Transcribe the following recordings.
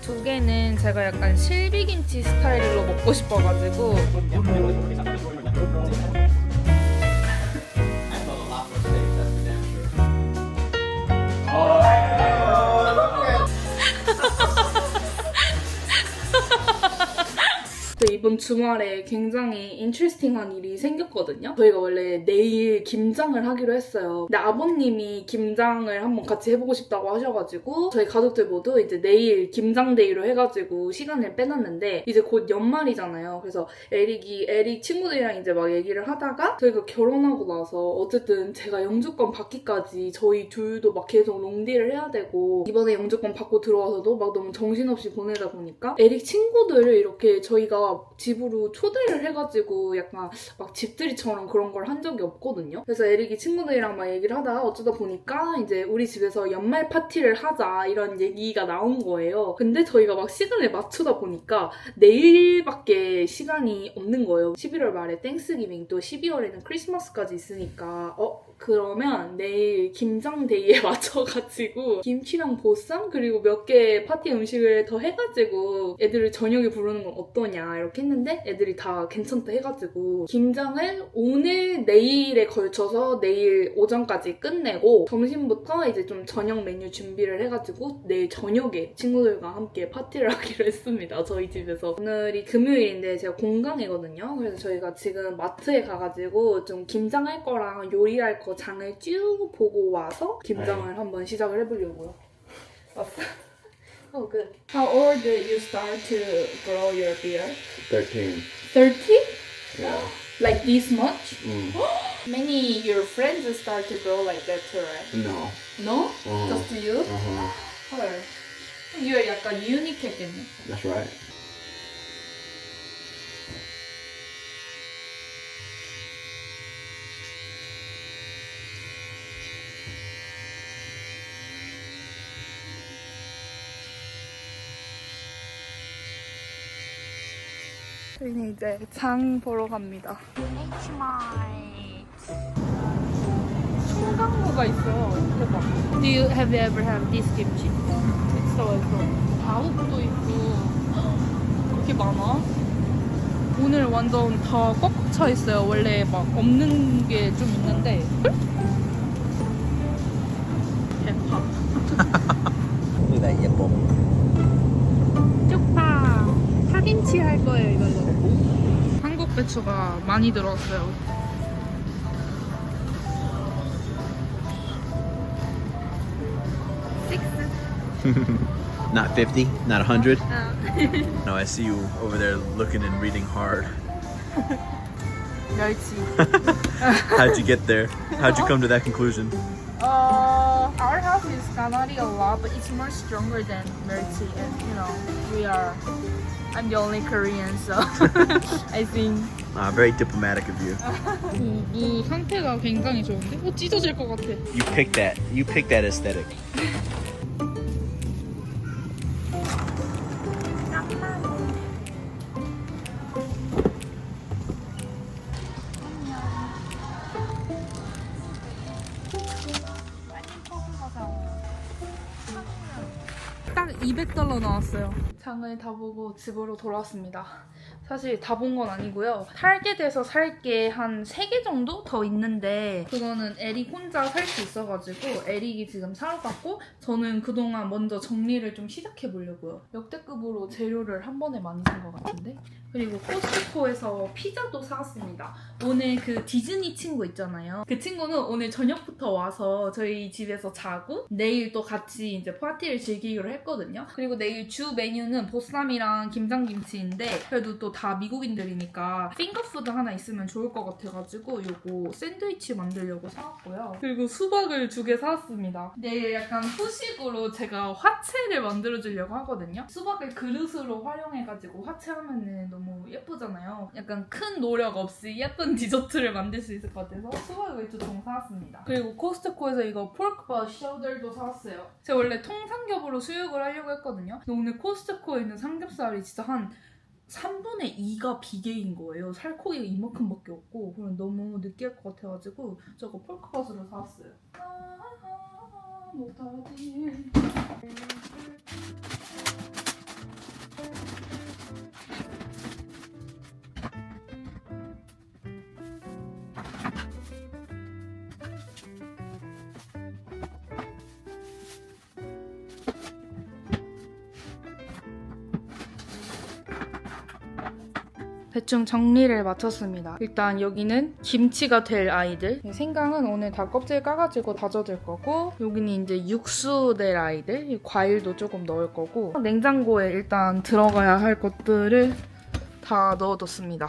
두 개는 제가 약간 실비김치 스타일로 먹고 싶어가지고 이번 주말에 굉장히 인트레스팅한 일이 생겼거든요. 저희가 원래 내일 김장을 하기로 했어요. 근데 아버님이 김장을 한번 같이 해보고 싶다고 하셔가지고 저희 가족들 모두 이제 내일 김장데이로 해가지고 시간을 빼놨는데 이제 곧 연말이잖아요. 그래서 에릭 친구들이랑 이제 막 얘기를 하다가 저희가 결혼하고 나서 어쨌든 제가 영주권 받기까지 저희 둘도 막 계속 롱디를 해야 되고 이번에 영주권 받고 들어와서도 막 너무 정신없이 보내다 보니까 에릭 친구들을 이렇게 저희가 집으로 초대를 해가지고 약간 막 집들이처럼 그런 걸 한 적이 없거든요. 그래서 에릭이 친구들이랑 막 얘기를 하다가 어쩌다 보니까 이제 우리 집에서 연말 파티를 하자 이런 얘기가 나온 거예요. 근데 저희가 막 시간을 맞추다 보니까 내일밖에 시간이 없는 거예요. 11월 말에 땡스기빙 또 12월에는 크리스마스까지 있으니까 그러면 내일 김장데이에 맞춰가지고 김치랑 보쌈 그리고 몇 개 파티 음식을 더 해가지고 애들을 저녁에 부르는 건 어떠냐 이렇게 했는데 애들이 다 괜찮다 해가지고 김장을 오늘 내일에 걸쳐서 내일 오전까지 끝내고 점심부터 이제 좀 저녁 메뉴 준비를 해가지고 내일 저녁에 친구들과 함께 파티를 하기로 했습니다. 저희 집에서. 오늘이 금요일인데 제가 공강이거든요. 그래서 저희가 지금 마트에 가가지고 좀 김장할 거랑 요리할 거 장을 쭉 보고 와서 김장을 한번 시작을 해보려고요. 왔어? Oh, good. How old did you start to grow your beer? 13. 30? Yeah. Like this much? Mm. Many your friends start to grow like that too, right? No. No? Uh-huh. Just you? Uh-huh. 헐. You're 약간 유니크했겠네. That's right. 저희는 이제 장 보러 갑니다. Hmart. 청강무가 있어. 대박. Have you ever had this kimchi? 있어. 아욱도 있고. 이렇게 많아? 오늘 완전 다 꽉꽉 차 있어요. 원래 막 없는 게 좀 있는데. 대박. 예뻐. 쪽파. 파김치 할 거예요, 이걸로. 한국 배추가 많이 들어왔어요. Not 50, not 100. No, I see you over there looking and reading hard. 멸치. How'd you get there? How'd you come to that conclusion? Our house is ganari a lot, but it's more stronger than 멸치, and I'm the only Korean, so I think. Very diplomatic of you. 무 상태가 굉장히 좋은데? 찢어질 것 같아. You picked that. You picked that aesthetic. 딱 $200 나왔어요. 장을 다 보고 집으로 돌아왔습니다. 사실 다 본 건 아니고요. 살게 돼서 살 게 한 3개 정도 더 있는데 그거는 에릭 혼자 살 수 있어가지고 에릭이 지금 사러 갔고 저는 그동안 먼저 정리를 좀 시작해보려고요. 역대급으로 재료를 한 번에 많이 산 것 같은데? 그리고 코스트코에서 피자도 사왔습니다. 오늘 그 디즈니 친구 있잖아요. 그 친구는 오늘 저녁부터 와서 저희 집에서 자고 내일 또 같이 이제 파티를 즐기기로 했거든요. 그리고 내일 주 메뉴는 보쌈이랑 김장김치인데 그래도 또 다 미국인들이니까 핑거푸드 하나 있으면 좋을 것 같아가지고 요거 샌드위치 만들려고 사왔고요. 그리고 수박을 2개 사왔습니다. 내일 약간 후식으로 제가 화채를 만들어주려고 하거든요. 수박을 그릇으로 활용해가지고 화채하면은 너무 예쁘잖아요. 약간 큰 노력 없이 예쁜 디저트를 만들 수 있을 것 같아서 수박을 2종 사왔습니다. 그리고 코스트코에서 이거 포크바 숄더도 사왔어요. 제가 원래 통삼겹으로 수육을 하려고 했거든요. 근데 오늘 코스트코에 있는 삼겹살이 진짜 한 3분의 2가 비계인 거예요. 살코기가 이만큼밖에 없고 그럼 너무 느끼할 것 같아가지고 저거 폴크버스를 사왔어요. 못하지. 대충 정리를 마쳤습니다. 일단 여기는 김치가 될 아이들. 생강은 오늘 다 껍질 까가지고 다져줄 거고, 여기는 이제 육수 될 아이들. 과일도 조금 넣을 거고, 냉장고에 일단 들어가야 할 것들을 다 넣어뒀습니다.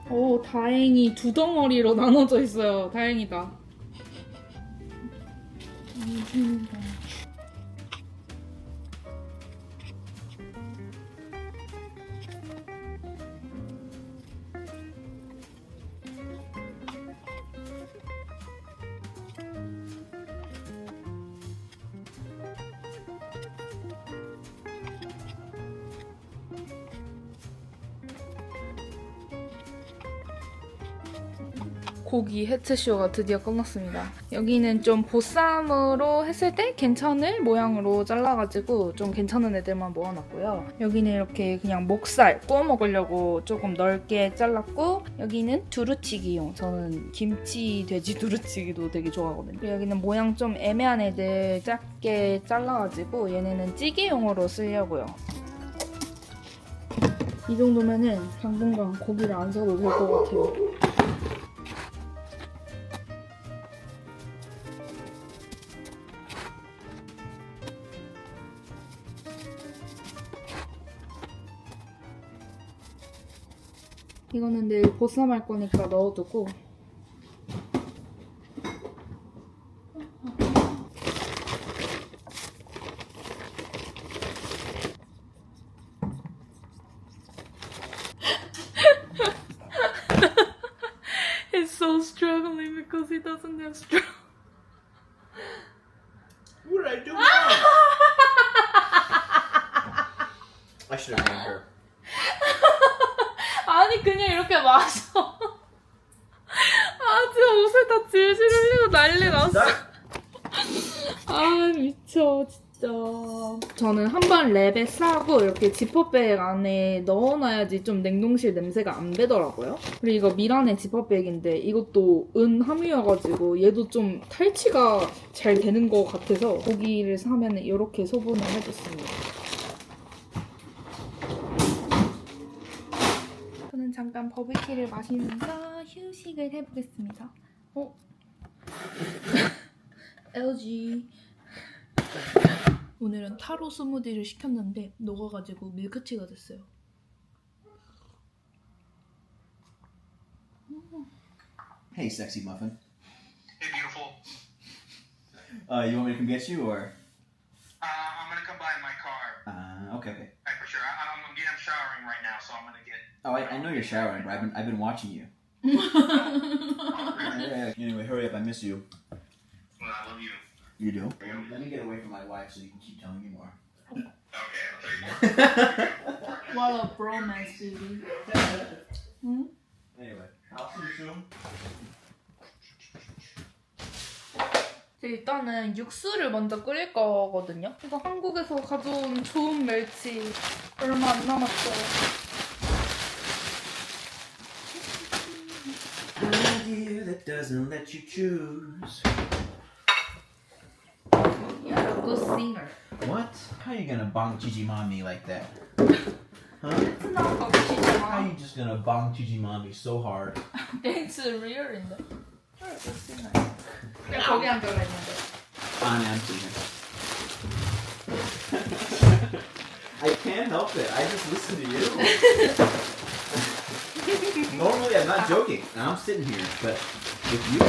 오, 다행히 두 덩어리로 나눠져 있어요. 다행이다. 고기 해체쇼가 드디어 끝났습니다. 여기는 좀 보쌈으로 했을 때 괜찮을 모양으로 잘라가지고 좀 괜찮은 애들만 모아놨고요. 여기는 이렇게 그냥 목살 구워 먹으려고 조금 넓게 잘랐고, 여기는 두루치기용. 저는 김치 돼지 두루치기도 되게 좋아하거든요. 그리고 여기는 모양 좀 애매한 애들 작게 잘라가지고 얘네는 찌개용으로 쓰려고요. 이 정도면은 당분간 고기를 안 사도 될 것 같아요. 이거는 내일 보쌈할 거니까 넣어두고, He's so struggling because he doesn't have straw. What did I do? I should have named her. 아니 그냥 이렇게 마셔. 아 진짜 옷에 다 질질 흘리고 난리 났어. 아 미쳐 진짜. 저는 한번 랩에 싸고 이렇게 지퍼백 안에 넣어놔야지 좀 냉동실 냄새가 안 배더라고요. 그리고 이거 미란의 지퍼백인데 이것도 은 함유여가지고 얘도 좀 탈취가 잘 되는 것 같아서 고기를 사면 이렇게 소분을 해줬습니다. 저는 잠깐 버블티를 마시면서 휴식을 해보겠습니다. LG. 오늘은 타로 스무디를 시켰는데 녹아가지고 밀크티가 됐어요. Hey, sexy muffin. Hey, beautiful. You want me to come get you, or? I'm gonna come by in my car. Okay. Hey, for sure. I'm showering right now, so I'm gonna get. Oh, I know you're showering, but I've been watching you. Yeah. Anyway, hurry up. I miss you. Well, I love you. You do? Let me get away from my wife so you can keep telling me more. Okay, I'll tell you more. What a bromance, baby. Anyway, I'll see you soon. 일단은 육수를 먼저 끓일 거거든요. 이거 한국에서 가져온 좋은 멸치 얼마 안 남았어요. Idea that doesn't let you choose. You're a good singer. What? How you gonna bong Gigi mommy like that? Huh? It's not How 거짓이잖아. you just gonna bong Gigi mommy so hard? It's real인데. You're a good singer. 그냥 거기 앉아라 했는데. On empty. I can't help it. I just listen to you. Normally, I'm not joking. I'm sitting here, but with you.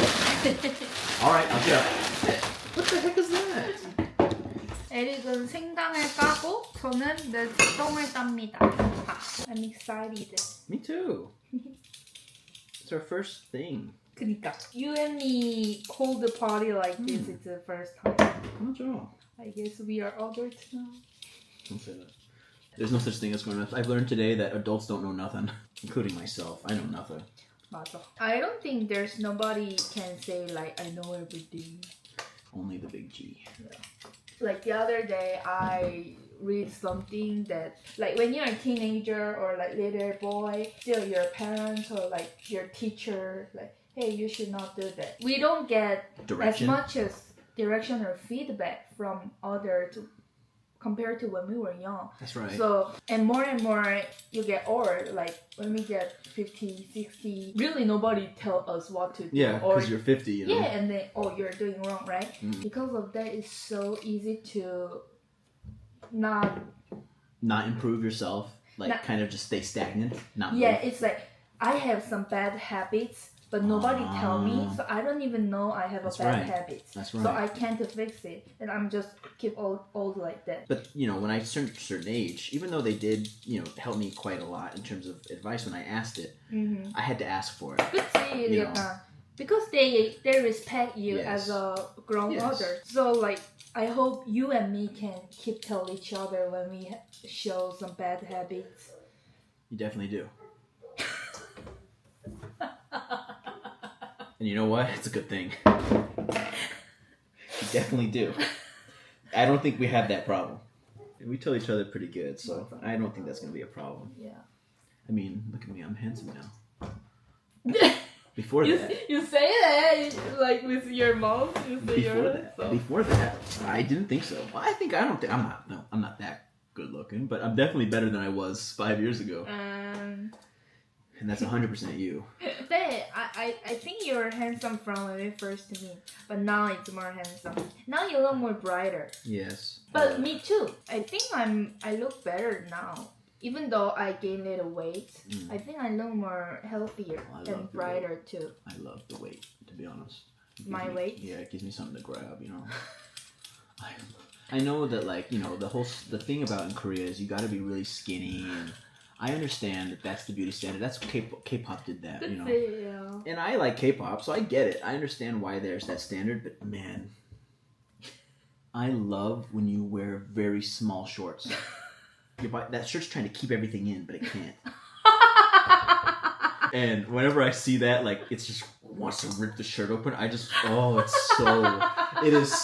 All right, I'll get up. What the heck is that? 에릭은 생강을 까고 저는 내 똥을 쌉니다. I'm excited. Me too. It's our first thing. 그니까 you and me hold a party like this is the first time. Not at all. I guess we are adults now. Don't say that. There's no such thing as grown-ups. I've learned today that adults don't know nothing, including myself. I know nothing. 맞아. I don't think there's nobody can say like I know everything. Only the big G. Like the other day I read something that like when you're a teenager or like little boy, still your parents or like your teacher like hey you should not do that. We don't get Direction? as much as direction or feedback from others compared to when we were young. That's right. So, and more you get old, like when we get 50, 60, really nobody tell us what to do. Yeah, or because you're 50, you know? yeah, and then, oh, you're doing wrong, right? Mm. Because of that, it's so easy to not improve yourself, like kind of just stay stagnant, not yeah, move. it's like I have some bad habits, but nobody tell me, Ah. so I don't even know I have That's a bad right. habit. That's So right. I can't fix it, and I'm just keep old like that. But you know, when I turned a certain age, even though they did, you know, help me quite a lot in terms of advice when I asked it, Mm-hmm. I had to ask for it. 그치, You 약간 because they respect you Yes. as a grown Yes. adult. So like I hope you and me can keep tell each other when we show some bad habits. You definitely do. And you know what? It's a good thing. You definitely do. I don't think we have that problem. We tell each other pretty good, so I don't think that's going to be a problem. Yeah. I mean, look at me. I'm handsome now. Before You that, you say that like with your mouth. You say before that, I didn't think so. Well, I'm not that good looking, but I'm definitely better than I was 5 years ago. And that's 100% you. I think you're handsome from when we first meet, but now it's more handsome. Now you look more brighter. Yes. But me too. I think I look better now. Even though I gained a little weight, I think I look more healthier I love and the brighter too. I love the weight, to be honest. It gives My me- weight? Yeah, it gives me something to grab, you know. I know that, like, you know, the thing about in Korea is you got to be really skinny, and I understand that that's the beauty standard. That's K-pop did that, you know. Yeah. And I like K-pop, so I get it. I understand why there's that standard, but man, I love when you wear very small shorts. That shirt's trying to keep everything in, but it can't. And whenever I see that, like, it's just wants to rip the shirt open. It is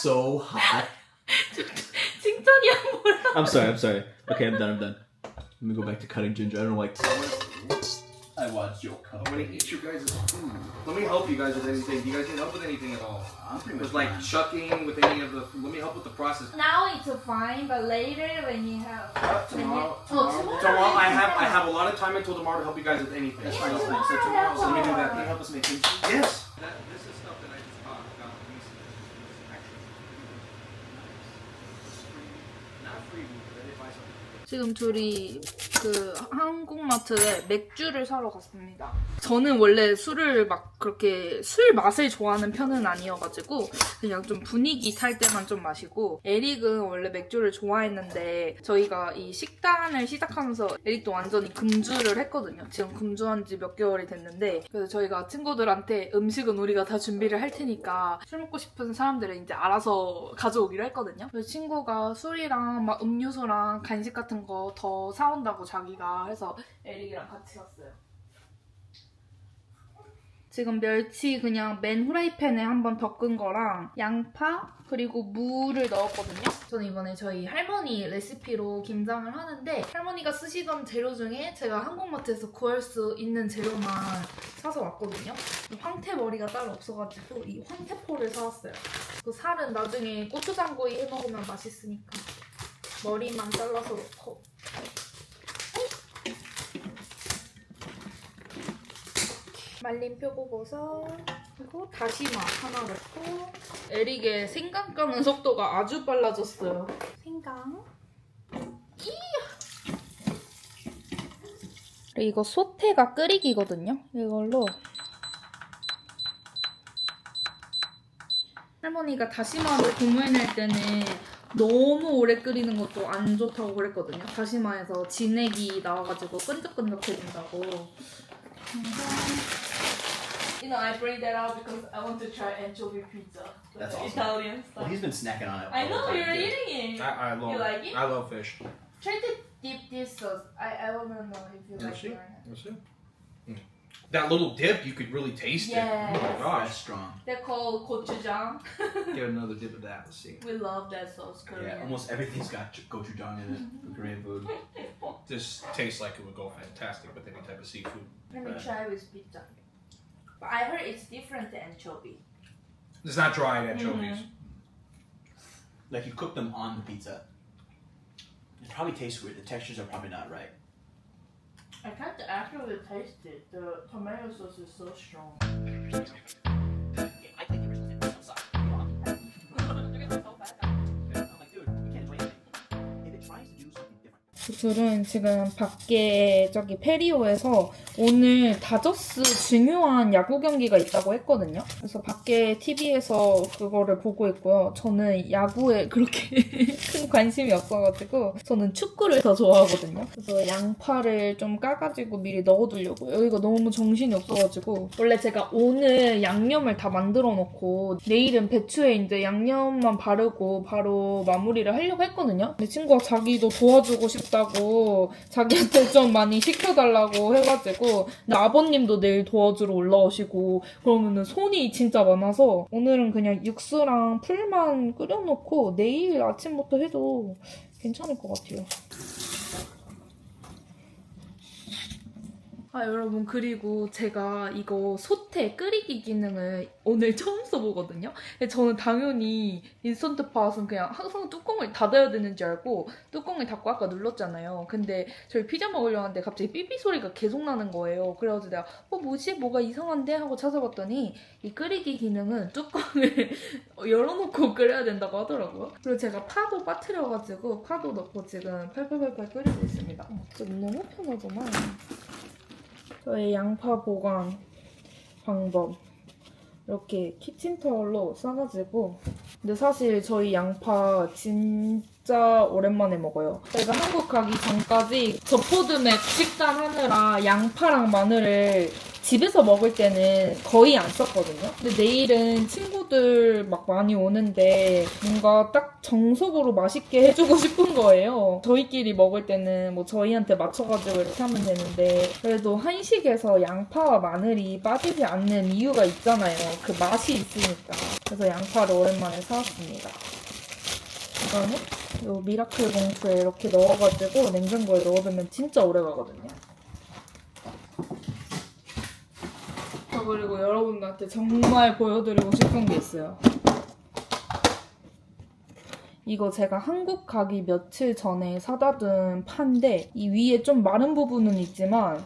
so hot. 칭찬이야 뭐야? I'm sorry. Okay, I'm done. Let me go back to cutting ginger. I don't like. I watched Joe cut. I'm gonna eat you guys' food. Let me help you guys with anything. Do you guys need help with anything at all? I'm pretty With like shucking, with any of the. Let me help with the process. Now it's fine, but later when you have Tomorrow. tomorrow. Tomorrow. I have a lot of time until tomorrow to help you guys with anything. That's So, fine. so tomorrow. So let me do that. Can you help us make kimchi? Yes. This is stuff that I just got recently. Not free, but I did buy something. 지금 둘이 그 한국마트에 맥주를 사러 갔습니다. 저는 원래 술을 막 그렇게 술 맛을 좋아하는 편은 아니어가지고 그냥 좀 분위기 탈 때만 좀 마시고, 에릭은 원래 맥주를 좋아했는데 저희가 이 식단을 시작하면서 에릭도 완전히 금주를 했거든요. 지금 금주한 지 몇 개월이 됐는데, 그래서 저희가 친구들한테 음식은 우리가 다 준비를 할 테니까 술 먹고 싶은 사람들은 이제 알아서 가져오기로 했거든요. 그래서 친구가 술이랑 막 음료수랑 간식 같은 거 더 사온다고 자기가 해서 에릭이랑 같이 갔어요. 지금 멸치 그냥 맨 후라이팬에 한번 덮은 거랑 양파 그리고 무를 넣었거든요. 저는 이번에 저희 할머니 레시피로 김장을 하는데, 할머니가 쓰시던 재료 중에 제가 한국마트에서 구할 수 있는 재료만 사서 왔거든요. 황태머리가 따로 없어가지고 이 황태포를 사왔어요. 그 살은 나중에 고추장구이 해먹으면 맛있으니까 머리만 잘라서 넣고. 말린 표고버섯, 그리고 다시마 하나 넣고. 에릭의 생강 까는 속도가 아주 빨라졌어요. 생강. 이거 소태가 끓이기거든요. 이걸로 할머니가 다시마를 구매할 때는 너무 오래 끓이는 것도 안 좋다고 그랬거든요. 다시마에서 진액이 나와가지고 끈적끈적해진다고. You know, I bring that out because I want to try anchovy pizza. That's awesome. Italian Well, style. he's been snacking on it. I know, all the you're time, too. eating it. I love. You like it? I love fish. Try to dip this sauce. I want to know if you like see? it or not. Let's see. That little dip, you could really taste Yes. it. Oh my gosh. That's strong. They're called gochujang. Get another dip of that. Let's see. We love that sauce, Korean. Yeah, almost everything's got gochujang in it. For Korean food. This tastes like it would go fantastic with any type of seafood. Let me Right. try with pizza. But I heard it's different than anchovy. It's not dried anchovies. Like you cook them on the pizza. It probably tastes weird. The textures are probably not right. I can't actually taste it. The tomato sauce is so strong. I think the original is sucks. I'm like, dude, you can't do anything. If it tries to do something different. 둘은 지금 밖에 저기 페리오에서 오늘 다저스 중요한 야구 경기가 있다고 했거든요. 그래서 밖에 TV에서 그거를 보고 있고요. 저는 야구에 그렇게 큰 관심이 없어가지고 저는 축구를 더 좋아하거든요. 그래서 양파를 좀 까가지고 미리 넣어두려고요. 여기가 너무 정신이 없어가지고 원래 제가 오늘 양념을 다 만들어 놓고 내일은 배추에 이제 양념만 바르고 바로 마무리를 하려고 했거든요. 근데 친구가 자기도 도와주고 싶다고 자기한테 좀 많이 시켜달라고 해가지고 근데 아버님도 내일 도와주러 올라오시고 그러면은 손이 진짜 많아서 오늘은 그냥 육수랑 풀만 끓여놓고 내일 아침부터 해도 괜찮을 것 같아요. 아 여러분 그리고 제가 이거 솥에 끓이기 기능을 오늘 처음 써보거든요. 근데 저는 당연히 인스턴트 팟은 그냥 항상 뚜껑을 닫아야 되는 줄 알고 뚜껑을 닫고 아까 눌렀잖아요. 근데 저희 피자 먹으려고 하는데 갑자기 삐삐 소리가 계속 나는 거예요. 그래가지고 내가 뭐지? 뭐가 이상한데? 하고 찾아봤더니 이 끓이기 기능은 뚜껑을 열어놓고 끓여야 된다고 하더라고요. 그리고 제가 파도 빠뜨려가지고 파도 넣고 지금 팔팔팔팔 끓이고 있습니다. 진짜 너무 편하잖아. 저의 양파 보관 방법 이렇게 키친타월로 싸가지고 근데 사실 저희 양파 진짜 오랜만에 먹어요. 제가 한국 가기 전까지 저포드맥 식단 하느라 양파랑 마늘을 집에서 먹을 때는 거의 안 썼거든요. 근데 내일은 친구들 막 많이 오는데 뭔가 딱 정석으로 맛있게 해주고 싶은 거예요. 저희끼리 먹을 때는 뭐 저희한테 맞춰가지고 이렇게 하면 되는데 그래도 한식에서 양파와 마늘이 빠지지 않는 이유가 있잖아요. 그 맛이 있으니까. 그래서 양파를 오랜만에 사왔습니다. 이거는 요 미라클 봉투에 이렇게 넣어가지고 냉장고에 넣어두면 진짜 오래 가거든요. 그리고 여러분들한테 정말 보여드리고 싶은 게 있어요. 이거 제가 한국 가기 며칠 전에 사다 둔 파인데 이 위에 좀 마른 부분은 있지만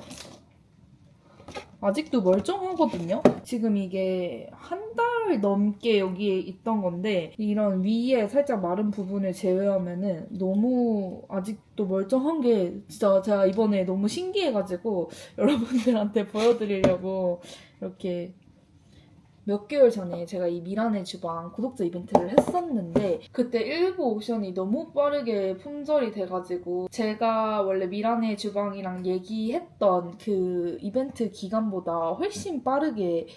아직도 멀쩡하거든요? 지금 이게 한 달 넘게 여기에 있던 건데 이런 위에 살짝 마른 부분을 제외하면은 너무 아직도 멀쩡한 게 진짜 제가 이번에 너무 신기해가지고 여러분들한테 보여드리려고 이렇게 몇 개월 전에 제가 이 미란의 주방 구독자 이벤트를 했었는데 그때 일부 옵션이 너무 빠르게 품절이 돼가지고 제가 원래 미란의 주방이랑 얘기했던 그 이벤트 기간보다 훨씬 빠르게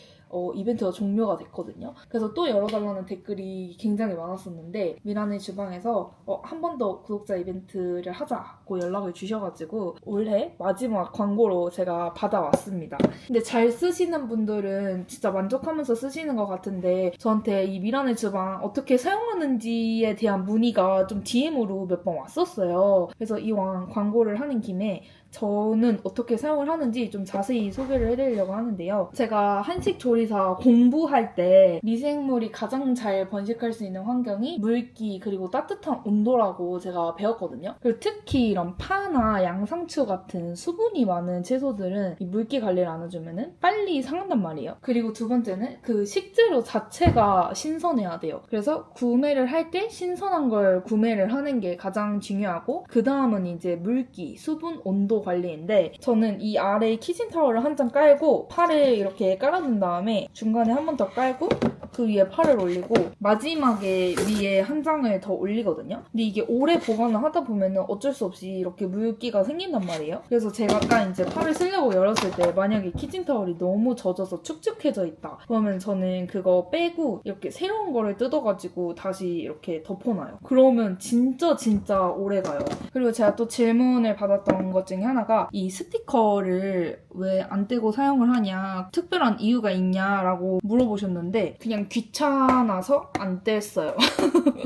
이벤트가 종료가 됐거든요. 그래서 또 열어달라는 댓글이 굉장히 많았었는데 미란의 주방에서 한 번 더 구독자 이벤트를 하자고 연락을 주셔가지고 올해 마지막 광고로 제가 받아왔습니다. 근데 잘 쓰시는 분들은 진짜 만족하면서 쓰시는 것 같은데 저한테 이 미란의 주방 어떻게 사용하는지에 대한 문의가 좀 DM으로 몇 번 왔었어요. 그래서 이왕 광고를 하는 김에 저는 어떻게 사용을 하는지 좀 자세히 소개를 해드리려고 하는데요. 제가 한식 조리사 공부할 때 미생물이 가장 잘 번식할 수 있는 환경이 물기 그리고 따뜻한 온도라고 제가 배웠거든요. 그리고 특히 이런 파나 양상추 같은 수분이 많은 채소들은 이 물기 관리를 안 해주면 빨리 상한단 말이에요. 그리고 두 번째는 그 식재료 자체가 신선해야 돼요. 그래서 구매를 할 때 신선한 걸 구매를 하는 게 가장 중요하고 그 다음은 이제 물기, 수분, 온도 관리인데 저는 이 아래에 키친타월을 한 장 깔고 파를 이렇게 깔아둔 다음에 중간에 한 번 더 깔고 그 위에 파를 올리고 마지막에 위에 한 장을 더 올리거든요. 근데 이게 오래 보관을 하다 보면 어쩔 수 없이 이렇게 물기가 생긴단 말이에요. 그래서 제가 딱 이제 파를 쓰려고 열었을 때 만약에 키친타월이 너무 젖어서 축축해져 있다. 그러면 저는 그거 빼고 이렇게 새로운 거를 뜯어가지고 다시 이렇게 덮어놔요. 그러면 진짜 오래 가요. 그리고 제가 또 질문을 받았던 것 중에 하나가 이 스티커를 왜 안 떼고 사용을 하냐, 특별한 이유가 있냐라고 물어보셨는데 그냥 귀찮아서 안 뗐어요.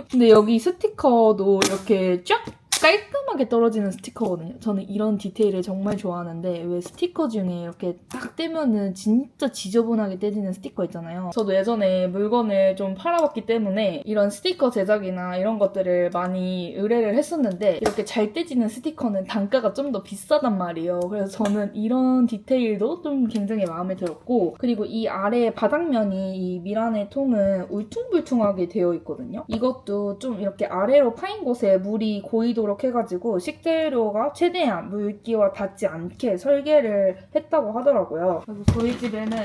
근데 여기 스티커도 이렇게 쫙 깔끔하게 싱싱하게 떨어지는 스티커거든요. 저는 이런 디테일을 정말 좋아하는데 왜 스티커 중에 이렇게 딱 떼면은 진짜 지저분하게 떼지는 스티커 있잖아요. 저도 예전에 물건을 좀 팔아봤기 때문에 이런 스티커 제작이나 이런 것들을 많이 의뢰를 했었는데 이렇게 잘 떼지는 스티커는 단가가 좀 더 비싸단 말이에요. 그래서 저는 이런 디테일도 좀 굉장히 마음에 들었고, 그리고 이 아래 바닥면이 이 미란의 통은 울퉁불퉁하게 되어 있거든요. 이것도 좀 이렇게 아래로 파인 곳에 물이 고이도록 해가지고 식재료가 최대한 물기와 닿지 않게 설계를 했다고 하더라고요. 그래서 저희 집에는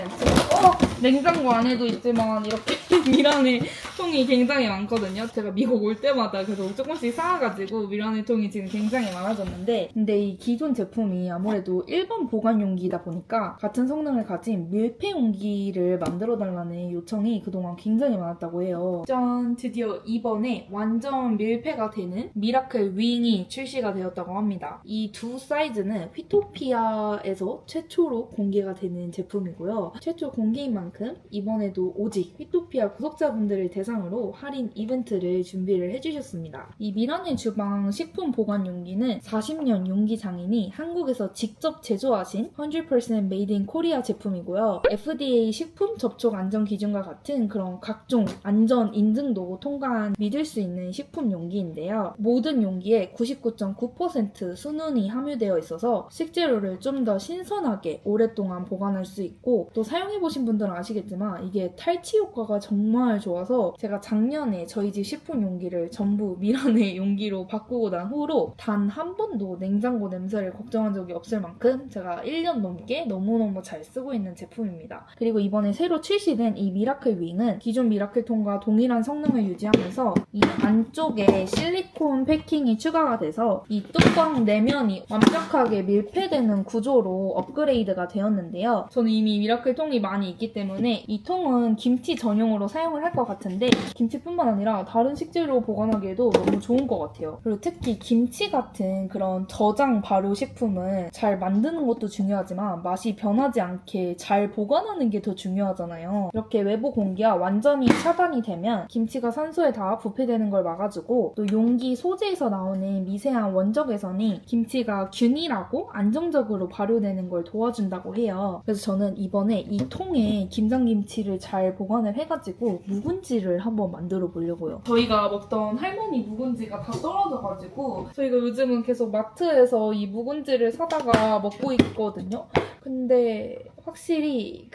냉장고 안에도 있지만 이렇게 미란의 통이 굉장히 많거든요. 제가 미국 올 때마다 계속 조금씩 쌓아가지고 미란의 통이 지금 굉장히 많아졌는데, 근데 이 기존 제품이 아무래도 일반 보관 용기이다 보니까 같은 성능을 가진 밀폐 용기를 만들어달라는 요청이 그동안 굉장히 많았다고 해요. 짠! 드디어 이번에 완전 밀폐가 되는 미라클 윙이 출시가 되었다고 합니다. 이 두 사이즈는 휘토피아에서 최초로 공개가 되는 제품이고요. 최초 공개인 만큼 이번에도 오직 휘토피아 구독자분들을 대상으로 할인 이벤트를 준비를 해주셨습니다. 이 미란의 주방 식품 보관 용기는 40년 용기 장인이 한국에서 직접 제조하신 100% made in Korea 제품이고요. FDA 식품 접촉 안전 기준과 같은 그런 각종 안전 인증도 통과한 믿을 수 있는 식품 용기인데요. 모든 용기에 99.9% 순운이 함유되어 있어서 식재료를 좀 더 신선하게 오랫동안 보관할 수 있고, 또 사용해보신 분들은 아시겠지만 이게 탈취 효과가 정말 좋아서 제가 작년에 저희 집 식품 용기를 전부 미란의 용기로 바꾸고 난 후로 단 한 번도 냉장고 냄새를 걱정한 적이 없을 만큼 제가 1년 넘게 너무너무 잘 쓰고 있는 제품입니다. 그리고 이번에 새로 출시된 이 미라클 윙은 기존 미라클 통과 동일한 성능을 유지하면서 이 안쪽에 실리콘 패킹이 추가가 돼서 이 뚜껑 내면이 완벽하게 밀폐되는 구조로 업그레이드가 되었는데요. 저는 이미 미라클 통이 많이 있기 때문에 이 통은 김치 전용으로 사용을 할 것 같은데, 김치뿐만 아니라 다른 식재료 보관하기에도 너무 좋은 것 같아요. 그리고 특히 김치 같은 그런 저장 발효 식품은 잘 만드는 것도 중요하지만 맛이 변하지 않게 잘 보관하는 게 더 중요하잖아요. 이렇게 외부 공기가 완전히 차단이 되면 김치가 산소에 닿아 부패되는 걸 막아주고, 또 용기 소재에서 나오는 미세한 원적 개선이 김치가 균일하고 안정적으로 발효되는 걸 도와준다고 해요. 그래서 저는 이번에 이 통에 김장김치를 잘 보관을 해가지고 묵은지를 한번 만들어 보려고요. 저희가 먹던 할머니 묵은지가 다 떨어져가지고 저희가 요즘은 계속 마트에서 이 묵은지를 사다가 먹고 있거든요. 근데 확실히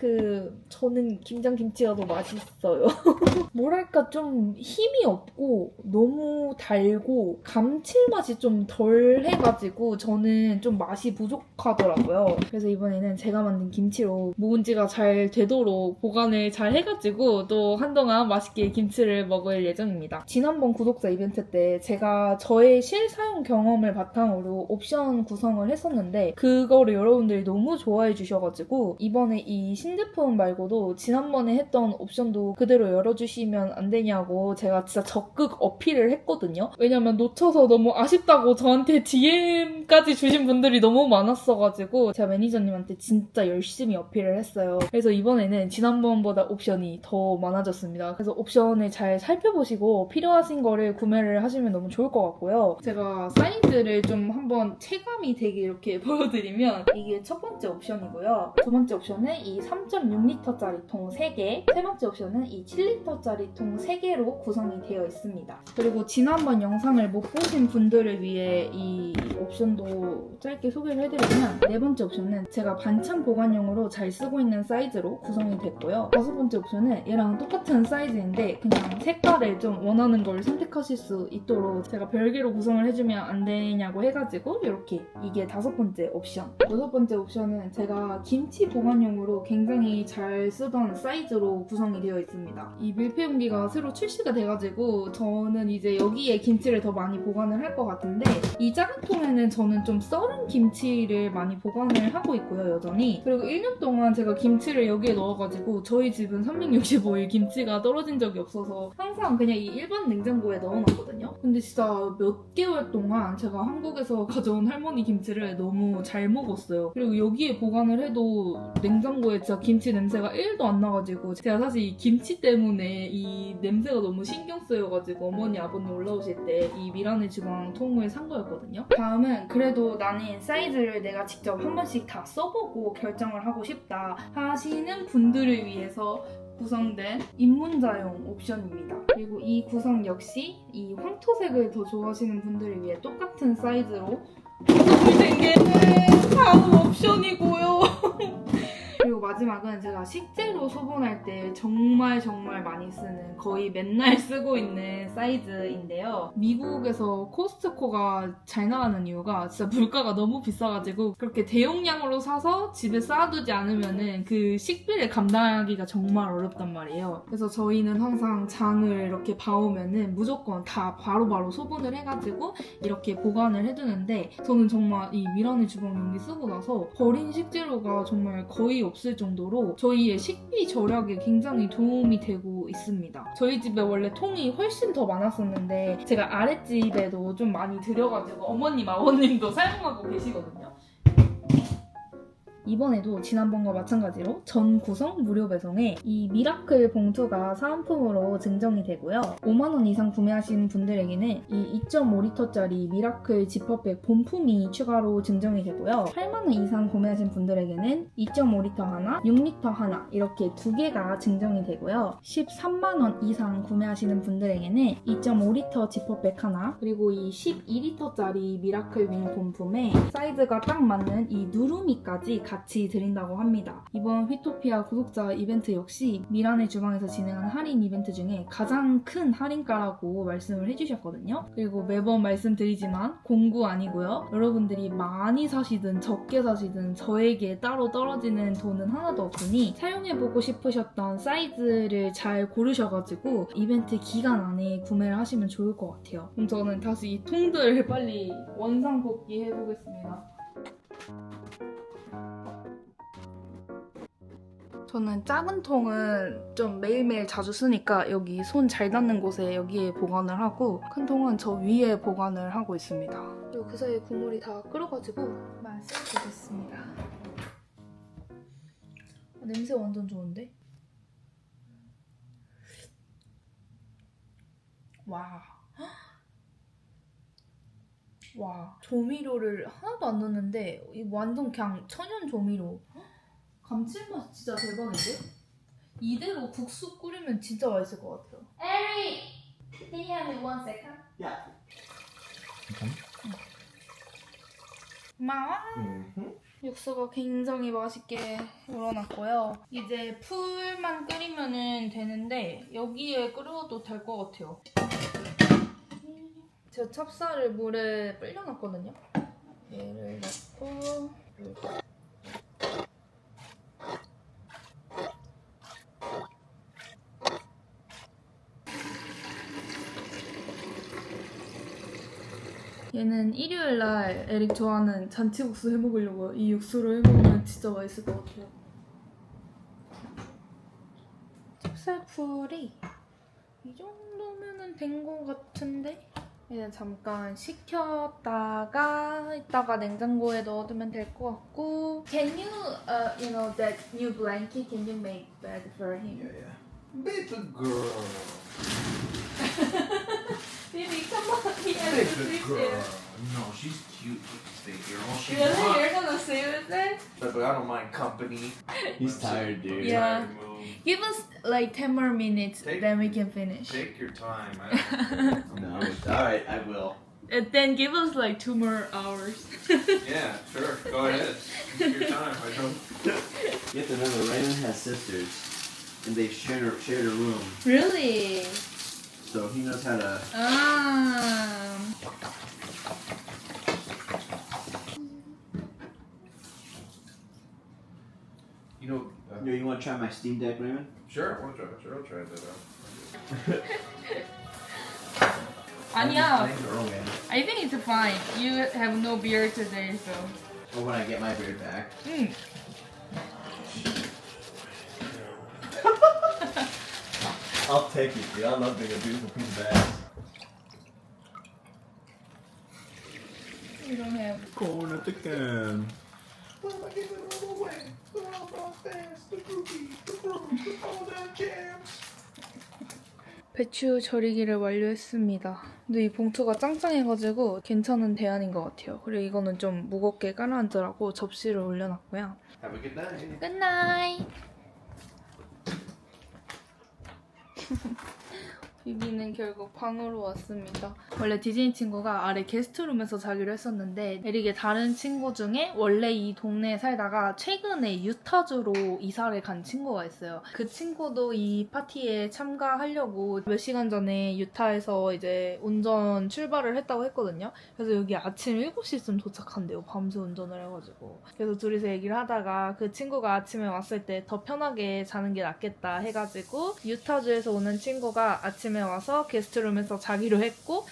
저는 김장김치가 더 맛있어요. 뭐랄까 좀 힘이 없고 너무 달고 감칠맛이 좀 덜 해가지고 저는 좀 맛이 부족하더라고요. 그래서 이번에는 제가 만든 김치로 묵은지가 잘 되도록 보관을 잘 해가지고 또 한동안 맛있게 김치를 먹을 예정입니다. 지난번 구독자 이벤트 때 제가 저의 실사용 경험을 바탕으로 옵션 구성을 했었는데 그거를 여러분들이 너무 좋아해 주셔가지고 이번에 이 신제품 말고도 지난번에 했던 옵션도 그대로 열어주시면 안 되냐고 제가 진짜 적극 어필을 했거든요. 왜냐면 놓쳐서 너무 아쉽다고 저한테 DM까지 주신 분들이 너무 많았어가지고 제가 매니저님한테 진짜 열심히 어필을 했어요. 그래서 이번에는 지난번보다 옵션이 더 많아졌습니다. 그래서 옵션을 잘 살펴보시고 필요하신 거를 구매를 하시면 너무 좋을 것 같고요. 제가 사이즈를 좀 한번 체감이 되게 이렇게 보여드리면 이게 첫 번째 옵션이고요. 두 번째 옵션은 이 3.6리터짜리 통 3개, 세 번째 옵션은 이 7리터짜리 통 3개로 구성이 되어 있습니다. 그리고 지난번 영상을 못 보신 분들을 위해 이 옵션도 짧게 소개를 해드리면, 네 번째 옵션은 제가 반찬 보관용으로 잘 쓰고 있는 사이즈로 구성이 됐고요. 다섯 번째 옵션은 얘랑 똑같은 사이즈인데 그냥 색깔을 좀 원하는 걸 선택하실 수 있도록 제가 별개로 구성을 해주면 안 되냐고 해가지고 이렇게, 이게 다섯 번째 옵션. 여섯 번째 옵션은 제가 김치 보관용으로 굉장히 잘 쓰던 사이즈로 구성이 되어 있습니다. 이 밀폐 용기가 새로 출시가 돼가지고 저는 이제 여기에 김치를 더 많이 보관을 할 것 같은데, 이 작은 통에는 저는 좀 썰은 김치를 많이 보관을 하고 있고요, 여전히. 그리고 1년 동안 제가 김치를 여기에 넣어가지고 저희 집은 365일 김치가 떨어진 적이 없어서 항상 그냥 이 일반 냉장고에 넣어놨거든요. 근데 진짜 몇 개월 동안 제가 한국에서 가져온 할머니 김치를 너무 잘 먹었어요. 그리고 여기에 보관을 해도 냉장고에 진짜 김치 냄새가 1도 안 나가지고 제가 사실 이 김치 때문에 이 냄새가 너무 신경 쓰여가지고 어머니 아버님 올라오실 때 이 미라네 주방 통을 산 거였거든요. 다음은 그래도 나는 사이즈를 내가 직접 한 번씩 다 써보고 결정을 하고 싶다 하시는 분들을 위해서 구성된 입문자용 옵션입니다. 그리고 이 구성 역시 이 황토색을 더 좋아하시는 분들을 위해 똑같은 사이즈로 구성이 된 게 다음 옵션이고요. 그리고 마지막은 제가 식재료 소분할 때 정말 많이 쓰는, 거의 맨날 쓰고 있는 사이즈인데요. 미국에서 코스트코가 잘 나가는 이유가 진짜 물가가 너무 비싸가지고 그렇게 대용량으로 사서 집에 쌓아두지 않으면은 그 식비를 감당하기가 정말 어렵단 말이에요. 그래서 저희는 항상 장을 이렇게 봐오면은 무조건 다 바로바로 소분을 해가지고 이렇게 보관을 해두는데, 저는 정말 이 미라네 주방 용기 쓰고 나서 버린 식재료가 정말 거의 없을 정도로 저희의 식비 절약에 굉장히 도움이 되고 있습니다. 저희 집에 원래 통이 훨씬 더 많았었는데 제가 아랫집에도 좀 많이 들여가지고 어머님, 아버님도 사용하고 계시거든요. 이번에도 지난번과 마찬가지로 전 구성 무료 배송에 이 미라클 봉투가 사은품으로 증정이 되고요. 5만원 이상 구매하신 분들에게는 이 2.5리터짜리 미라클 지퍼백 본품이 추가로 증정이 되고요. 8만원 이상 구매하신 분들에게는 2.5리터 하나, 6리터 하나 이렇게 두 개가 증정이 되고요. 13만원 이상 구매하시는 분들에게는 2.5리터 지퍼백 하나, 그리고 이 12리터짜리 미라클 윙 본품에 사이즈가 딱 맞는 이 누르미까지 같이 드린다고 합니다. 이번 휘토피아 구독자 이벤트 역시 미라네 주방에서 진행한 할인 이벤트 중에 가장 큰 할인가라고 말씀을 해주셨거든요. 그리고 매번 말씀드리지만 공구 아니고요. 여러분들이 많이 사시든 적게 사시든 저에게 따로 떨어지는 돈은 하나도 없으니 사용해보고 싶으셨던 사이즈를 잘 고르셔가지고 이벤트 기간 안에 구매를 하시면 좋을 것 같아요. 그럼 저는 다시 이 통들을 빨리 원상복귀 해보겠습니다. 저는 작은 통은 좀 매일매일 자주 쓰니까 여기 손 잘 닿는 곳에 여기에 보관을 하고, 큰 통은 저 위에 보관을 하고 있습니다. 그리고 그 사이에 국물이 다 끓어가지고 맛을 보겠습니다. 냄새 완전 좋은데? 와. 와. 조미료를 하나도 안 넣었는데 이 완전 그냥 천연 조미료. 감칠맛 진짜 대박인데? 이대로 국수 끓이면 진짜 맛있을 것 같아요. Eric! Can you have me 1 second? Yeah. 고마워. 육수가 굉장히 맛있게 우러났고요. 이제 풀만 끓이면 되는데 여기에 끓여도 될 것 같아요. 제가 찹쌀을 물에 불려놨거든요. 얘를 넣고 얘는 일요일날 에릭 좋아하는 잔치국수 해먹으려고요. 이 육수로 해먹으면 진짜 맛있을 것 같아요. 찹쌀풀이 이 정도면 된 것 같은데? 얘는 잠깐 식혔다가 이따가 냉장고에 넣어두면 될 것 같고. Can you, you know, that new blanket, can you make bed for him? Yeah. Baby girl. Baby, come on, he has to Baby sleep girl. there. No, she's cute. She can stay here all she Really? wants. You're gonna stay with it? But I don't mind company. He's tired, dude. Yeah. Trying to move. Give us like 10 more minutes, Take- then we can finish. Take your time. No, alright, I will. And then give us like 2 more hours. Yeah, sure. Go ahead. Take your time. I don't. You have to remember, Raymond has sisters, and they've shared a room, Really? so he knows how to. You know. Yo, you want to try my Steam Deck, Raymond? Sure. I want to try it. Sure, I'll try that out. 아니야. Thanks, Earl, man. I think it's fine. You have no beer today, so. Or when I get my beard back. I'll take it, dude. I love being a beautiful piece of ass. We don't have. Corn at the can. Why am I giving it all away? The Wild Fans, the groupies, the grooves, all that jams. 배추 절이기를 완료했습니다. 근데 이 봉투가 짱짱해가지고 괜찮은 대안인 것 같아요. 그리고 이거는 좀 무겁게 깔아앉으라고 접시를 올려놨고요. Have a good night. 굿나잇! 비비는 결국 방으로 왔습니다. 원래 디즈니 친구가 아래 게스트룸에서 자기로 했었는데 에릭의 다른 친구 중에 원래 이 동네에 살다가 최근에 유타주로 이사를 간 친구가 있어요. 그 친구도 이 파티에 참가하려고 몇 시간 전에 유타에서 이제 운전 출발을 했다고 했거든요. 그래서 여기 아침 7시쯤 도착한대요. 밤새 운전을 해가지고. 그래서 둘이서 얘기를 하다가 그 친구가 아침에 왔을 때 더 편하게 자는 게 낫겠다 해가지고 유타주에서 오는 친구가 아침에 와서 게스트룸에서 자기로 했고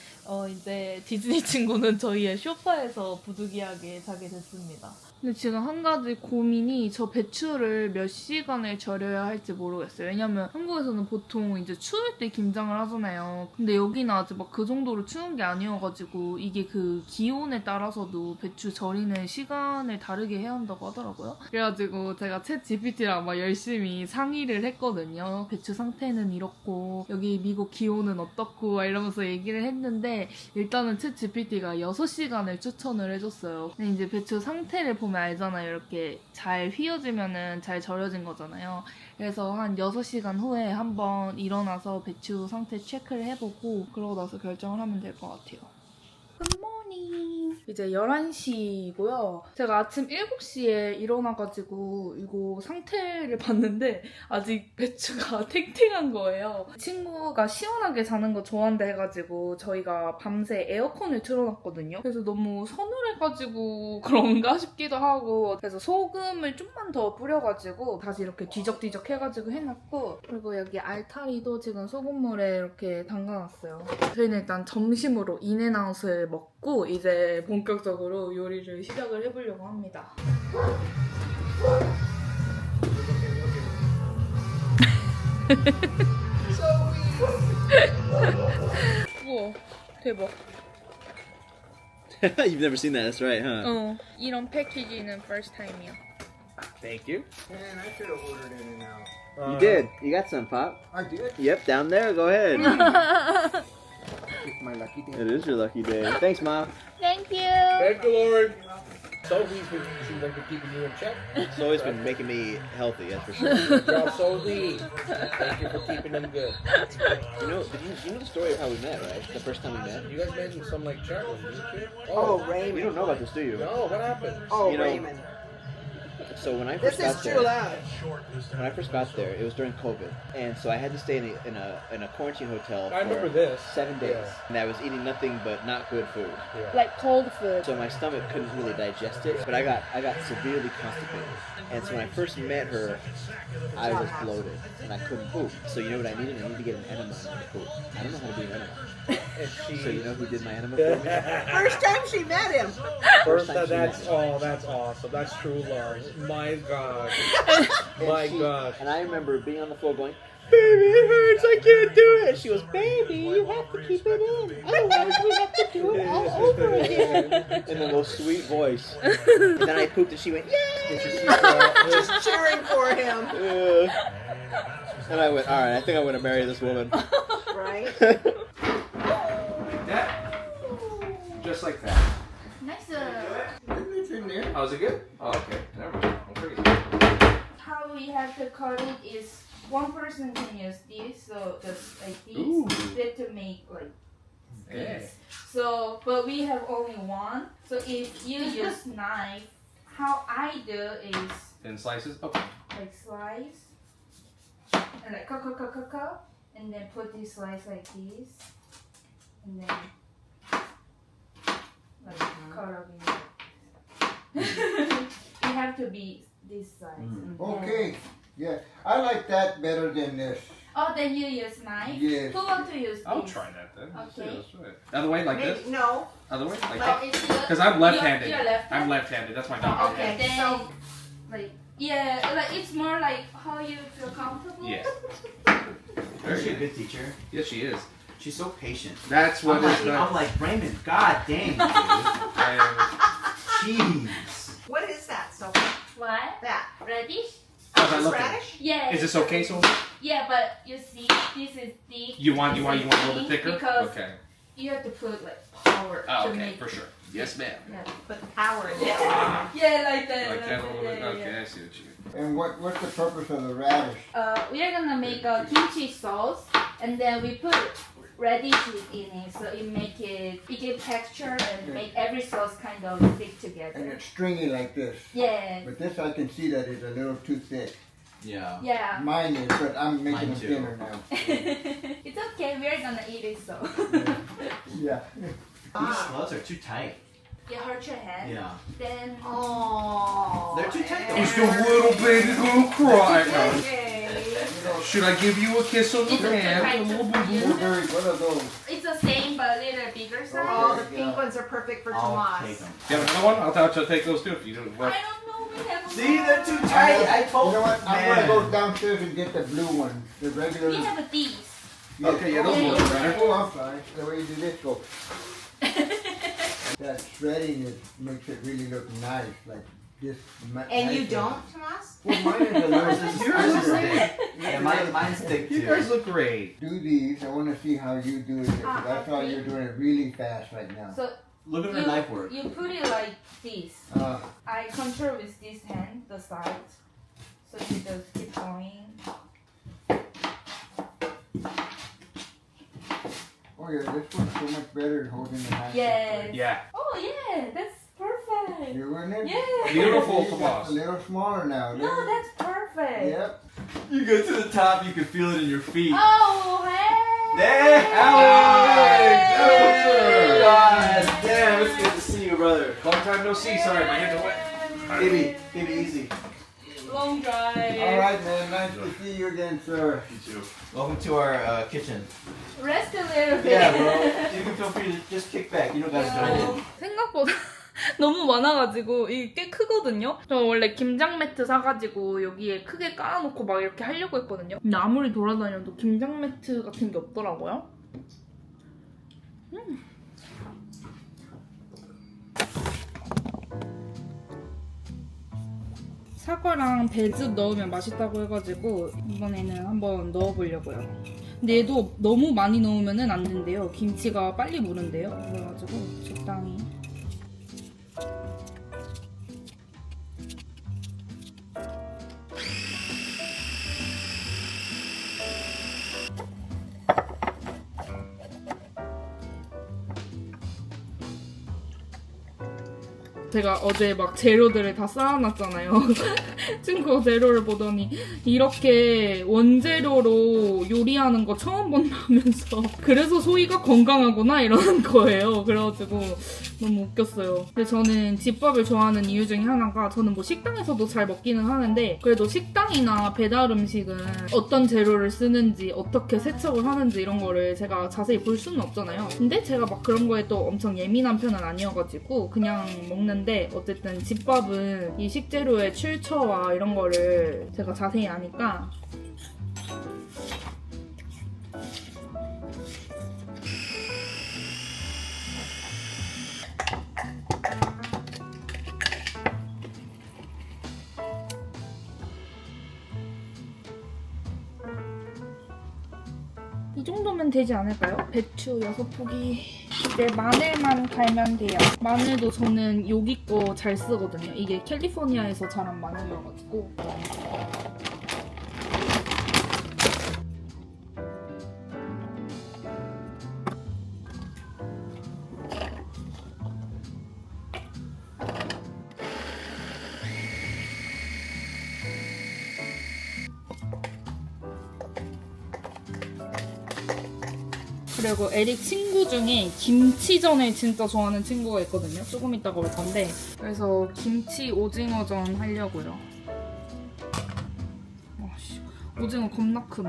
이제 디즈니 친구는 저희의 소파에서 부득이하게 자게 됐습니다. 근데 지금 한 가지 고민이 저 배추를 몇 시간을 절여야 할지 모르겠어요. 왜냐면 한국에서는 보통 이제 추울 때 김장을 하잖아요. 근데 여기는 아직 막 그 정도로 추운 게 아니어가지고 이게 그 기온에 따라서도 배추 절이는 시간을 다르게 해야 한다고 하더라고요. 그래가지고 제가 챗 GPT랑 막 열심히 상의를 했거든요. 배추 상태는 이렇고 여기 미국 기온은 어떻고 이러면서 얘기를 했는데 일단은 챗 GPT가 6시간을 추천을 해줬어요. 근데 이제 배추 상태를 보면 알잖아요. 이렇게 잘 휘어지면은 잘 절여진 거잖아요. 그래서 한 6시간 후에 한번 일어나서 배추 상태 체크를 해보고 그러고 나서 결정을 하면 될 것 같아요. 굿모닝! 이제 11시이고요. 제가 아침 7시에 일어나가지고 이거 상태를 봤는데 아직 배추가 탱탱한 거예요. 친구가 시원하게 자는 거 좋아한다 해가지고 저희가 밤새 에어컨을 틀어놨거든요. 그래서 너무 서늘해가지고 그런가 싶기도 하고 그래서 소금을 좀만 더 뿌려가지고 다시 이렇게 뒤적뒤적 해가지고 해놨고 그리고 여기 알타리도 지금 소금물에 이렇게 담가놨어요. 저희는 일단 점심으로 인앤아웃을 먹고 이제 본격적으로 요리를 시작을 해보려고 합니다. 우와 대박. You've never seen that, that's right, huh? 이런 패키지는 first time이야. Thank you. Man, I should have ordered in and out. You did. You got some, Pop. I did. Yep, down there. Go ahead. It's my lucky day. It is your lucky day. Thanks, Mom. Thank you. Thank you, Lord. Sophie's been, seems like they're keeping you in check. It's always been making me healthy, that's for sure. Good job, Sophie. Thank you for keeping them good. You know the story of how we met, right? The first time we met. You guys made in some like chat room, didn't you? Oh, You Raymond. don't know about this, do you? No, what happened? Oh, You know- Raymond. So when I This first is got too there, loud. when I first got there, it was during COVID, and so I had to stay in a quarantine hotel I remember for this. 7 days, Yeah. and I was eating nothing but not good food. Yeah. Like cold food. So my stomach couldn't really digest it, but I got severely constipated. And so when I first met her, I was bloated and I couldn't poop. So you know what I needed? I needed to get an enema in order to poop. I don't know how to do an enema. And she. So you know who did my enema for me? First time she met him. First, time she that's met me. that's awesome. That's true love. My God. My God. And I remember being on the floor going, "Baby, it hurts. I can't do it." She goes, "Baby, you have to keep it in. Otherwise, we have to do it all over again." In the most sweet voice. And then I pooped, and she went, "Yeah." Just cheering for him. And I went, "All right, I think I'm going to marry this woman." Right? Yeah. Just like that. Nice. It's in there. Oh, is it good? Oh, okay. Never mind. I'm crazy. How we have to cut it is one person can use this, so just like this. Ooh. That to make like Okay. this. So, but we have only one. So if you use knife, how I do is Thin slices? Okay. like slice and like cut, and then put this slice like this, and then like cut up in it. You have to be this size. and then- Okay, yeah, I like that better than this. Oh, then you use knife. Yes. Who want to use this? I'll try that then. Let's see, Okay. let's try it. Other way, like this? Maybe, no. Other way? Like Well, that? it's Because I'm left-handed. You're left-handed. I'm left-handed. That's my dominant Okay. hand. Then, So- like, yeah, like it's more like how you feel comfortable. Yeah. Is she a good teacher? Yes, she is. She's so patient. That's what is I'm like, Raymond, god dang, dude. I- Jeez. What is that, Sophie? what? That. Radish? How's that Just looking? radish? Yeah. Is this okay so? Yeah, but you see, this is thick. You want this a is little bit thin thicker? Because Okay. you have to put like power Oh, to okay, make for sure. Yes, ma'am. Put the power in it. Yeah, like that. Like that a little bit. yeah, Okay, yeah. I see what you mean. And what's the purpose of the radish? We are gonna make a kimchi sauce, and then we put radishes in it, so it give texture and make every sauce kind of stick And together. it's stringy like this. Yeah. But this I can see that is a little too thick. Yeah. Yeah. Mine is, but I'm making Mine them too. thinner now. It's okay. We're gonna eat it so. Yeah. These slugs are too tight. It hurt your hand. Yeah. Then. Oh. They're too tight. Just a little baby gonna cry now. Okay. Should I give you a kiss on the It's okay, hand? right, A little just boo for boo. you. What are those? It's the same but a little bigger size. Oh, the pink ones are perfect for I'll Tomas. take them. You have another one? I'll take those too if you don't. I don't know. We have See, more. they're too tight. I You told know what? I'm man. gonna go downstairs and get the blue ones. The regular. We have these. Yes. Okay, yeah, those Yeah, look yeah. better. Oh, I'm sorry. The way you do this, go. That shredding makes it really look nice, like this. And you nice. don't, Tomas? Well, mine is a little Yours is thicker. thick. Yeah, mine's thick You too. guys look great. Do these. I want to see how you do it. 'Cause I saw you're doing it really fast right now. So Look at her knife work. you put it like this. Uh, I control with this hand the sides, so you just keep going. oh yeah, this one's so much better than holding the knife. Yes. Yeah. Oh yeah, that's perfect. You were in it? Yeah. Beautiful, It's Tomas. a little smaller now. No, that's perfect. Yep. You get to the top, you can feel it in your feet. Oh hey. There, Alex! Hey. God damn, it's good to see you, brother. Long time no see. Sorry, my hands are wet. Baby, easy. Long drive. All right, man. Nice to see you again, sir. You too. Welcome to our kitchen. Rest a little bit. Yeah, bro. You can feel free to just kick back. You don't gotta join in. 생각보다 너무 많아가지고 이게 꽤 크거든요. 저 원래 김장 매트 사가지고 여기에 크게 깔아놓고 막 이렇게 하려고 했거든요. 근데 아무리 돌아다녀도 김장 매트 같은 게 없더라고요. 사과랑 배즙 넣으면 맛있다고 해가지고 이번에는 한번 넣어보려고요. 근데 얘도 너무 많이 넣으면 안 된대요. 김치가 빨리 무른대요. 그래가지고 적당히. 제가 어제 막 재료들을 다 쌓아놨잖아요. 친구가 재료를 보더니 이렇게 원재료로 요리하는 거 처음 본다면서 그래서 소희가 건강하구나 이러는 거예요. 그래가지고 너무 웃겼어요. 근데 저는 집밥을 좋아하는 이유 중에 하나가 저는 뭐 식당에서도 잘 먹기는 하는데 그래도 식당이나 배달 음식은 어떤 재료를 쓰는지 어떻게 세척을 하는지 이런 거를 제가 자세히 볼 수는 없잖아요. 근데 제가 막 그런 거에 또 엄청 예민한 편은 아니어가지고 그냥 먹는데 어쨌든 집밥은 이 식재료의 출처와 이런 거를 제가 자세히 아니까 이 정도면 되지 않을까요? 배추 6포기. 이제 마늘만 갈면 돼요. 마늘도 저는 여기 거 잘 쓰거든요. 이게 캘리포니아에서 자란 마늘이어가지고. 그리고 에릭 친구 중에 김치전을 진짜 좋아하는 친구가 있거든요. 조금 이따가 올 건데. 그래서 김치 오징어전 하려고요. 와씨, 오징어 겁나 큼.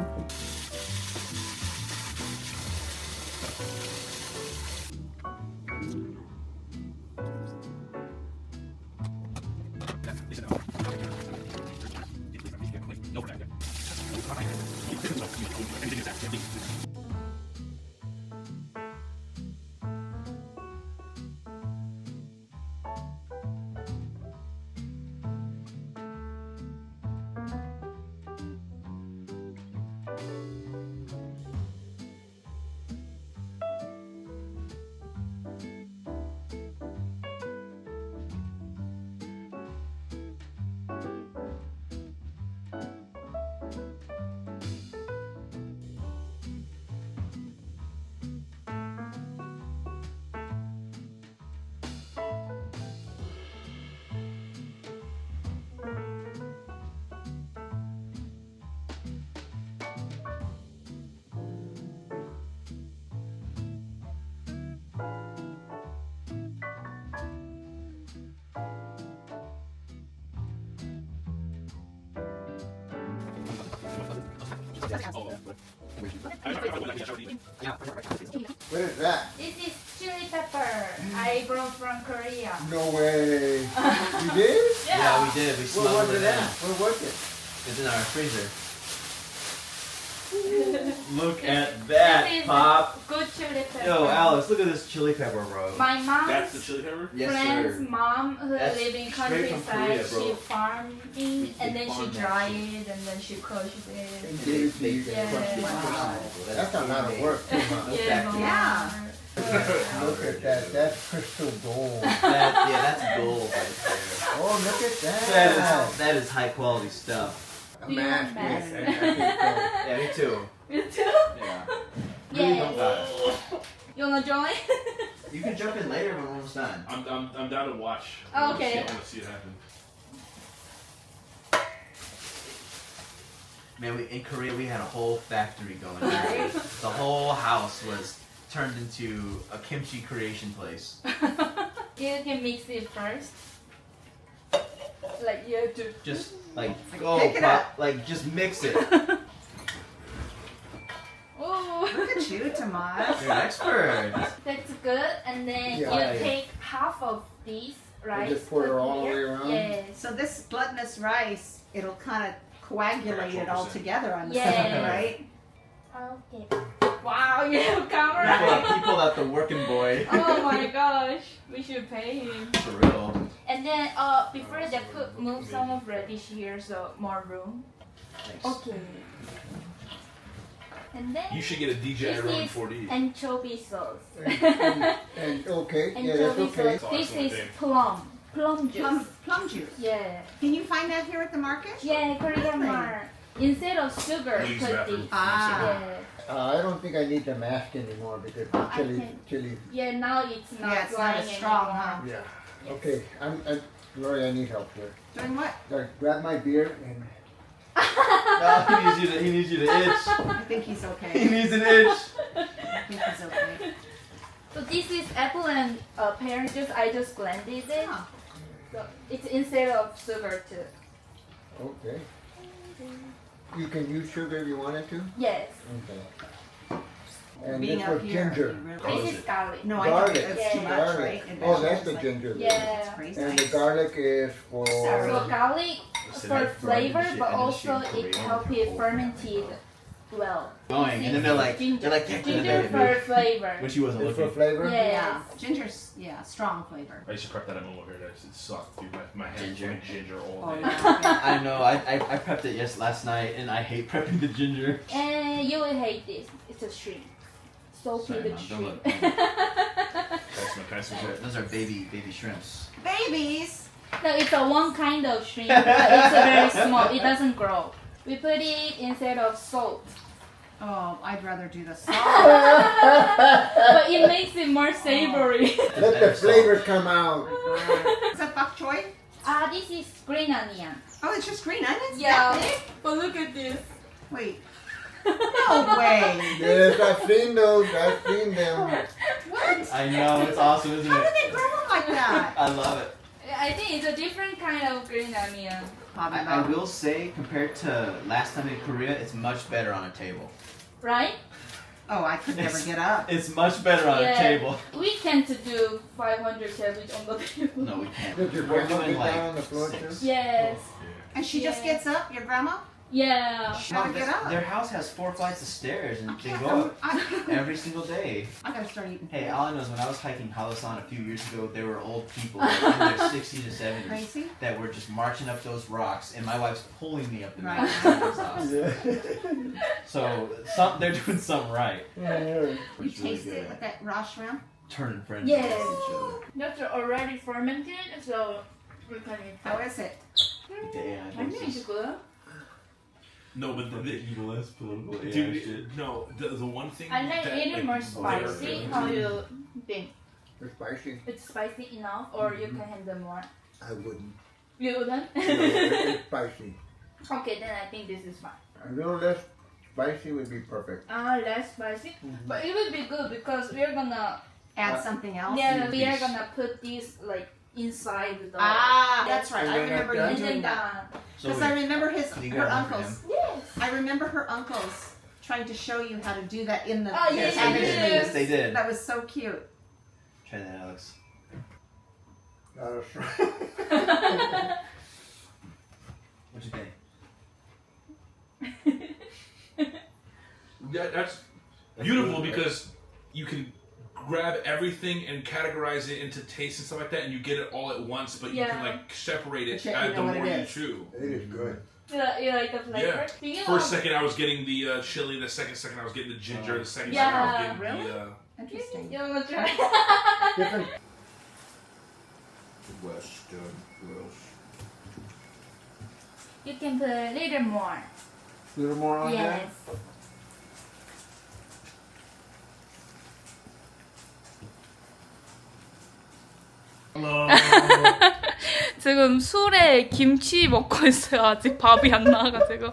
What is that? This is chili pepper. I brought from Korea. No way. You did? Yeah, we did. We Where smelled was it it in. at? Where was it? It's in our freezer. Look at This that, is Pop. good chili pepper. Yo, Alex, look at this chili pepper, bro. My That's the mom's chili pepper? Yes, friend's sir. mom who That's live in straight from countryside, Korea, bro. she farmed it and then she farm that dry shit. it and then she crushes And it. give it to you. Yeah. Wow. That's a lot of work too, huh? Yeah. Yeah. Look at that. That's crystal gold. That's gold right there. Oh, look at that. That is high quality stuff. A Do you mask, want yes. mask? I think so. Yeah, me too. You too? Yeah. Really don't got it. You wanna join? You can jump in later when we're almost done. I'm down to watch. Oh, okay. I want to see it happen. Man, in Korea we had a whole factory going on. The whole house was turned into a kimchi creation place. You can mix it first. Like you have to. Just like pick it up. like just mix it. Oh, Look at you, Tomas. You're an expert. that's good. And then Yeah. you take half of these rice. just pour it put all the here. way around? Yes. So this glutinous rice, it'll kind of coagulate it all 12%. together on the Yeah. side, right? Okay. Wow, you have camera. He pulled out the working boy. Oh my gosh, we should pay him. For real. And then before that, move some of radish here so more room. Thanks. Okay. And then You should get a DJ this Iron is 4D. anchovy sauce. And okay, yeah, that's Anchovy okay. sauce. This Excellent is thing. plum juice. Plum juice. Yeah. Can you find that here at the market? Yeah, Korean Really? mar. Instead of sugar, Use put that for- this. Ah. Yeah. I don't think I need the mask anymore because the I chili, can- chili. Yeah, now it's not Yeah, it's not flying as strong, anymore. huh? Yeah. Okay, Lori, I need help here. Doing what? Grab my beer and No, he needs you to itch. I think he's He okay. needs an itch. I think he's okay. So this is apple and pear juice. I just blended it. Oh. So it's instead of sugar too. okay. You can use sugar if you wanted to. Yes. Okay. And Being this up was here. ginger. you really- This is garlic. No, I Garlic. don't. It's too Yeah. much, Garlic. right? And Oh, that's the vegetables, ginger. Like, Yeah. it's crazy And nice. the garlic is for. So garlic Listen, for I brought flavor, this shit but and this shit also in it Korean. helps it fermented well. Going, and then they're like, ginger yeah, for flavor. when she wasn't It's for looking. flavor. Yes. Yeah, ginger's strong flavor. I used to prep that at my over here. It sucked, dude. My hands Ginger. were ginger all Oh, day. yeah. I know. I prepped it last night, and I hate prepping the ginger. And you will hate this. It's a shrimp. Salty Sorry, with Mom, don't shrimp. look. Can I smell it? Those are baby shrimps. Babies. No, it's a one kind of shrimp, but it's a very small. It doesn't grow. We put it instead of salt, Oh, I'd rather do the salt. but it makes it more savory. Let the flavor come out. Is that bok choy? This is green onion. Oh, it's just green onions? Yeah. That big? But look at this. Wait. No way. Yes, I've seen those. I've seen them. What? I know. It's awesome, isn't How do it? they grow them like that? I love it. I think it's a different kind of green onion. Probably I not. will say, compared to last time in Korea, it's much better on a table. Right? Oh, I could never get up. It's much better on a table. We can't do 500 calories on the table. No, we can't. Did your We're grandma doing get like down on the floor too? 6. Yes. And she just Yeah. gets up, your grandma? Yeah. Gotta get up. Their house has 4 flights of stairs, and they go up I every single day. gotta start eating. Hey, all I know is when I was hiking Halasan a few years ago, there were old people like, in their 60s to 70s Crazy? that were just marching up those rocks, and my wife's pulling me up the Right. mountain to this house. So they're doing something right. Yeah. You It's really taste it good. with that raw shrimp? Turning friends Yes. against each other. That's already fermented, so we can eat How that. is it? Yeah, I think it's good. No, but the Evilest political AI dude, shit. no, the one thing. I like that, it more they're- spicy. How you think? It's spicy. It's spicy enough, or you can handle more? I wouldn't. You wouldn't? It's spicy. Okay, then I think this is fine. A little less spicy would be perfect. Less spicy, but it would be good because we're gonna Add something else? we are Peace. gonna put this like inside the. That's right. I remember you And doing then that. So Because I remember you her got one for uncles. Yes. I remember her uncles trying to show you how to do that in the Oh, yes, they cabbage did. yes. leaves. Yes, they did. That was so cute. Try that, Alex. Not a fr- What you think? Yeah, that's beautiful because you can grab everything and categorize it into taste and stuff like that, and you get it all at once. But you Yeah. can like separate it But yet you the know what more it you is. chew. It is good. You like the flavor? Yeah. Do you First second I was getting the chili. The second I was getting the ginger. The second I Yeah. was getting Really? the. Interesting. You want to try? Different. Western Welsh. You can put a little more. A little more on there. Yes. 지금 술에 김치 먹고 있어요. 아직 밥이 안 나와가지고.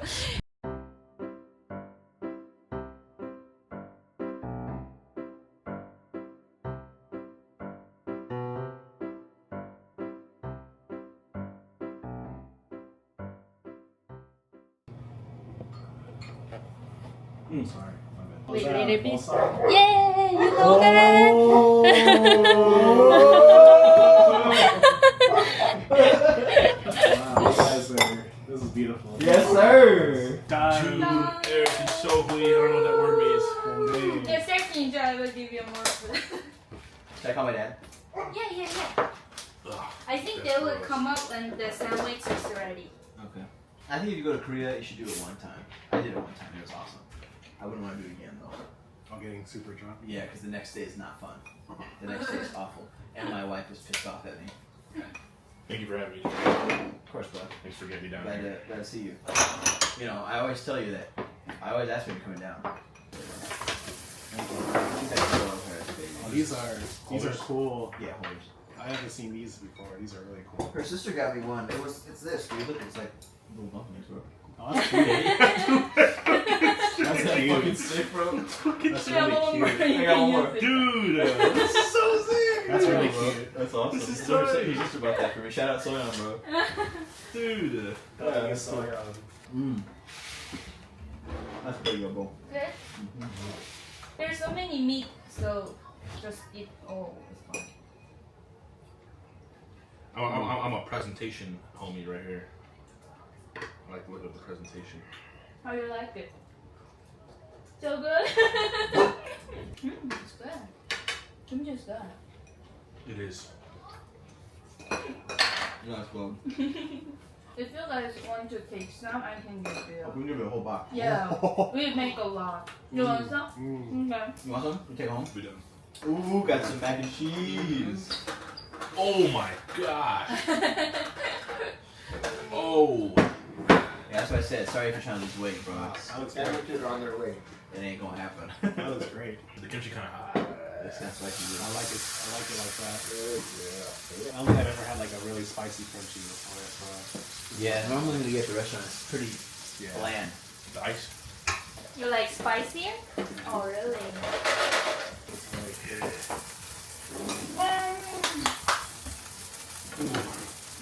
Sorry. Wait, a little bit. Yeah, you know that. Wow, this is beautiful. Yes, sir. Dude, everything's so sweet. I don't know what that word means. If there's ninja, I will give you more food. Should I call my dad? Yeah. Ugh. I think they will come up when the sandwich is ready. Okay. I think if you go to Korea, you should do it one time. I did it one time. It was awesome. I wouldn't want to do it again though. I'm getting super drunk. Yeah, because the next day is not fun. The next day is awful. And my wife was pissed off at me. Thank you for having me. Of course, bud. Thanks for getting me down Glad here. to see you. You know, I always tell you that. I always ask when you're coming down. Oh, these are cool. Yeah, holders. I haven't seen these before. These are really cool. Her sister got me one. It's this, dude. Look, it's like little dumplings, bro. Oh, that's cute. That's cute. sick, bro. That's really cute. I got one more. Dude! This is so sick. That's really bro. cute. That's awesome. This is Tell her so your sister about that for me. Shout out Soyeon, bro. Dude! That's cool. That's pretty good, bro. Good. There's so many meat, so just eat all. It's fine. I'm a presentation homie right here. I like to look at the presentation. How do you like it? So good. It's good. Kimchi is good. It is. That's good. If you guys want to take some, I can give you. We can give it a whole box. Yeah, we make a lot. You want some? Okay. You want some? You take it home? We done. Ooh, got some mac and cheese. Oh my gosh! Oh! Yeah, that's what I said. Sorry if you're trying to lose weight, bro. That looks great. Sandwiches are on their way. It ain't gonna happen. That looks great. The kimchi kind of hot. That's kind of spicy. I like it like that. I don't think I've ever had like a really spicy kimchi before. So. Yeah, normally when you get to the restaurant, it's pretty Yeah. bland. The ice. You like spicier? Oh, really?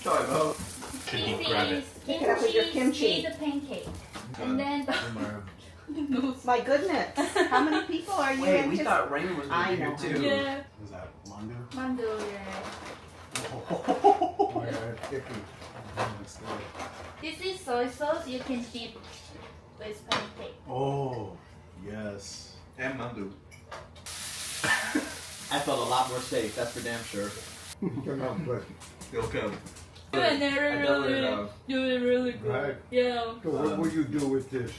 Sorry, bro. Should This he grab it? is Pick it up with your kimchi. cheese pancake. And then My goodness. How many people are you Wait, we anticipating? thought Raymond was gonna I be here know. too. yeah, Is that mandu? mandu, yeah. Oh, yeah, it's sticky. That looks good. This is soy sauce. You can dip with pancake. Oh, yes. And mandu. I felt a lot more safe, that's for damn sure. Turned out good. Okay. And they're I downloaded really, doing really good. Right. Yeah. So what will you do with this?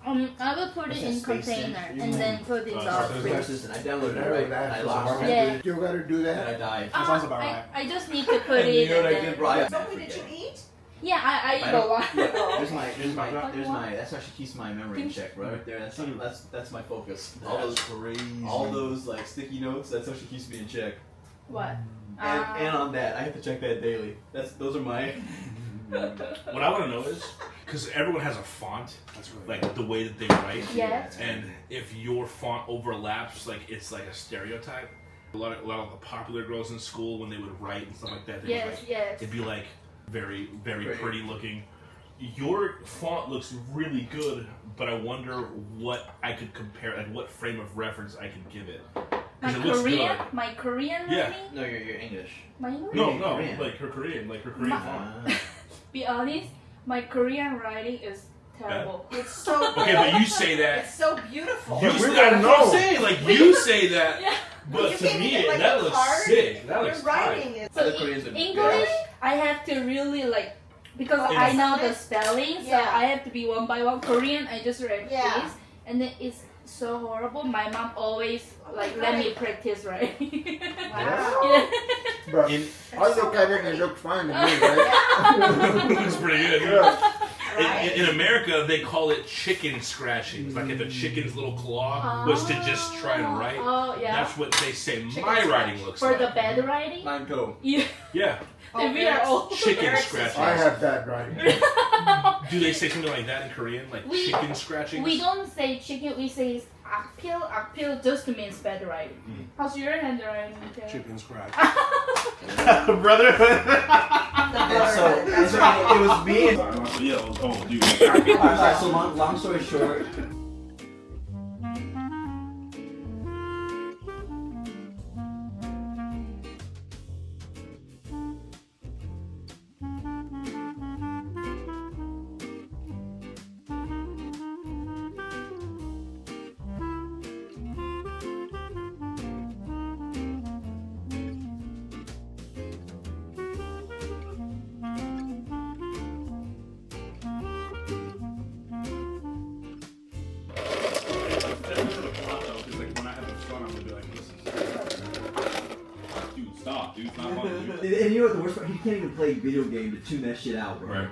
I will put it What's in that, space container station? and then put it Oh, out. so Your assistant, I downloaded it right, and I lost it. Yeah. Still gotta do And I that? died. That sounds about right. I just need to put And it you know what I in did, the- bro? I So did you eat? Yeah, I eat a lot. There's my, that's how she keeps my memory in check, bro. Right there, that's my focus. All those Crazy. all those like sticky notes, that's how she keeps me in check. What? And on that, I have to check that daily. Those are my. What I want to know is, because everyone has a font, That's really like the way that they write, Yeah. and if your font overlaps, like it's like a stereotype. A lot of the popular girls in school, when they would write and stuff like that, they Yes, would, like, yes. it'd be like very, very Pretty. pretty looking. Your font looks really good, but I wonder what I could compare, and what frame of reference I can give it. My 'Cause it looks Korean, good. my Korean Yeah. writing, No, you're English. my English. No, Korean. like her Korean Ma- font. Be honest, my Korean writing is terrible. It's so Okay, but you say that. It's so beautiful. You we say, gotta that's what I'm know. saying. Like you say that, Yeah. but You to can't me, even, like, that a looks card. sick. That Your looks tight. writing is. So Other Koreans would English, guess. I have to really like because And- I know the spelling, so Yeah. I have to be one by one. Korean, I just read Yeah. this, and then it's so horrible. My mom always like my let God. me practice writing. Wow. Yeah. But In, I look at it and it looks fine to me, right? Looks pretty good. Yeah. Right. In America, they call it chicken scratching. It's like if a chicken's little claw was to just try and write. Oh yeah. That's what they say Chicken my scratch. writing looks For like. the bad writing. Mine too. Yeah. Yeah, And we are all chicken Eric's- scratching. I have bad writing. Do they say something like that in Korean? Like We- chicken scratching? We don't say chicken. We say akpil. Akpil just means bad writing. How's your handwriting? Taylor? Chicken scratch. Brotherhood. And so, and so it was me. And, Yeah, oh, dude. alright, so long story short. Because like when I have fun, I'm gonna be like, dude, stop, dude, it's not fun, dude. And you know what the worst part? He can't even play video game to tune that shit out, bro. Right.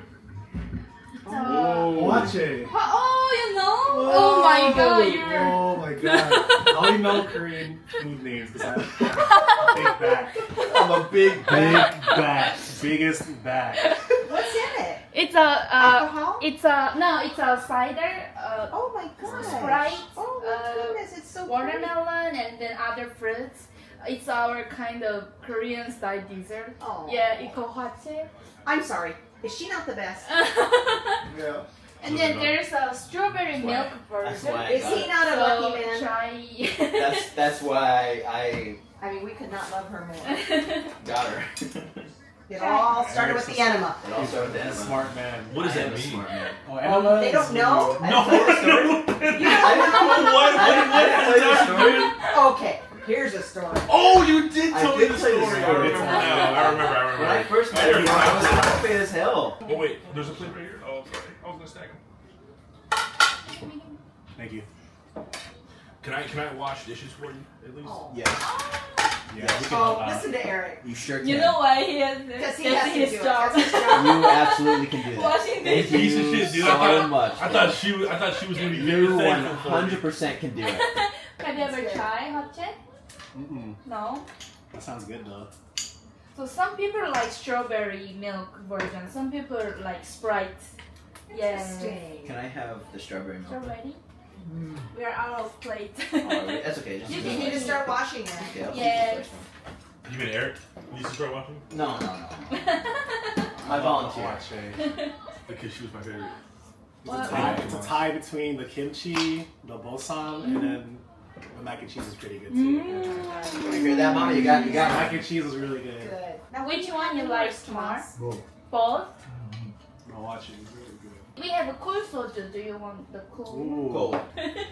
Watch it. Oh, you know? Oh my god, you're. Oh my god. I only know Korean food names because I have a big back. I'm a big Back. Biggest back. What's in it? It's a Alcohol? it's a cider, Oh my god. Sprite, Oh my goodness, it's so pretty. watermelon, and then other fruits. It's our kind of Korean style dessert. Oh. Yeah, it's called hwachae. I'm sorry. Is she not the best? Yeah. And then there's a strawberry milk That's version. why I Is got he it. not a So lucky man? try. That's why I I mean, we could not love her more. got her. It all started with the enema. It all started with the enema. Smart man. What does I that am a mean? smart man. Oh, enema They is don't know? I didn't tell you the story. You don't know? I didn't tell you the story. Okay, here's a story. Oh, you did I tell me did the tell you the story. I story. remember now. I remember. When I first met her, I was happy as hell. Oh wait, there's a plate right here. Oh, sorry. I was gonna stack them. Thank you. Can I wash dishes for you at least? Oh, Yeah, Yeah, we can help oh out. listen to Eric. you sure can. You know why he has Because he that's has to his do it. job. That's his job. You absolutely can do that. Washing Thank dishes. Piece of you shit, dude. so much. I thought she was gonna be very You thankful for me. 100% can do it. Have you ever That's good. tried hwachae? Mm-mm. No. That sounds good though. So some people like strawberry milk version. Some people like Sprite. Yeah. Interesting. Can I have the strawberry milk? Strawberry. We are out of plate. Oh, really? That's okay. Just You You can need to start washing it. Okay, I'll Yes. do the first You mean Eric? You used to start watching? one. No. I volunteer. Watch it. Because she was my favorite. It's a tie between the kimchi, the bosan, and then the mac and cheese is pretty good too. Mm. You hear that, Mama? You got Mac and cheese was really good. Good. Now, Which what one do you have like in more? restaurants? Both. I'll watch it. It's really good. We have a cool soju. Do you want the cool? Ooh. Cool.